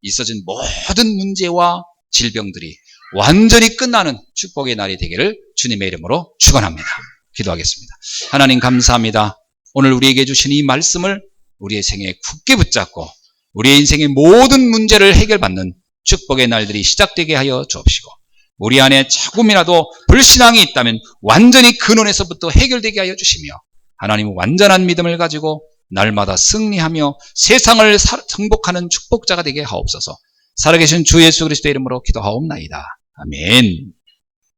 있어진 모든 문제와 질병들이 완전히 끝나는 축복의 날이 되기를 주님의 이름으로 축원합니다. 기도하겠습니다. 하나님 감사합니다. 오늘 우리에게 주신 이 말씀을 우리의 생애에 굳게 붙잡고 우리의 인생의 모든 문제를 해결받는 축복의 날들이 시작되게 하여 주옵시고 우리 안에 조금이라도 불신앙이 있다면 완전히 근원에서부터 해결되게 하여 주시며 하나님 완전한 믿음을 가지고 날마다 승리하며 세상을 정복하는 축복자가 되게 하옵소서. 살아계신 주 예수 그리스도의 이름으로 기도하옵나이다. 아멘.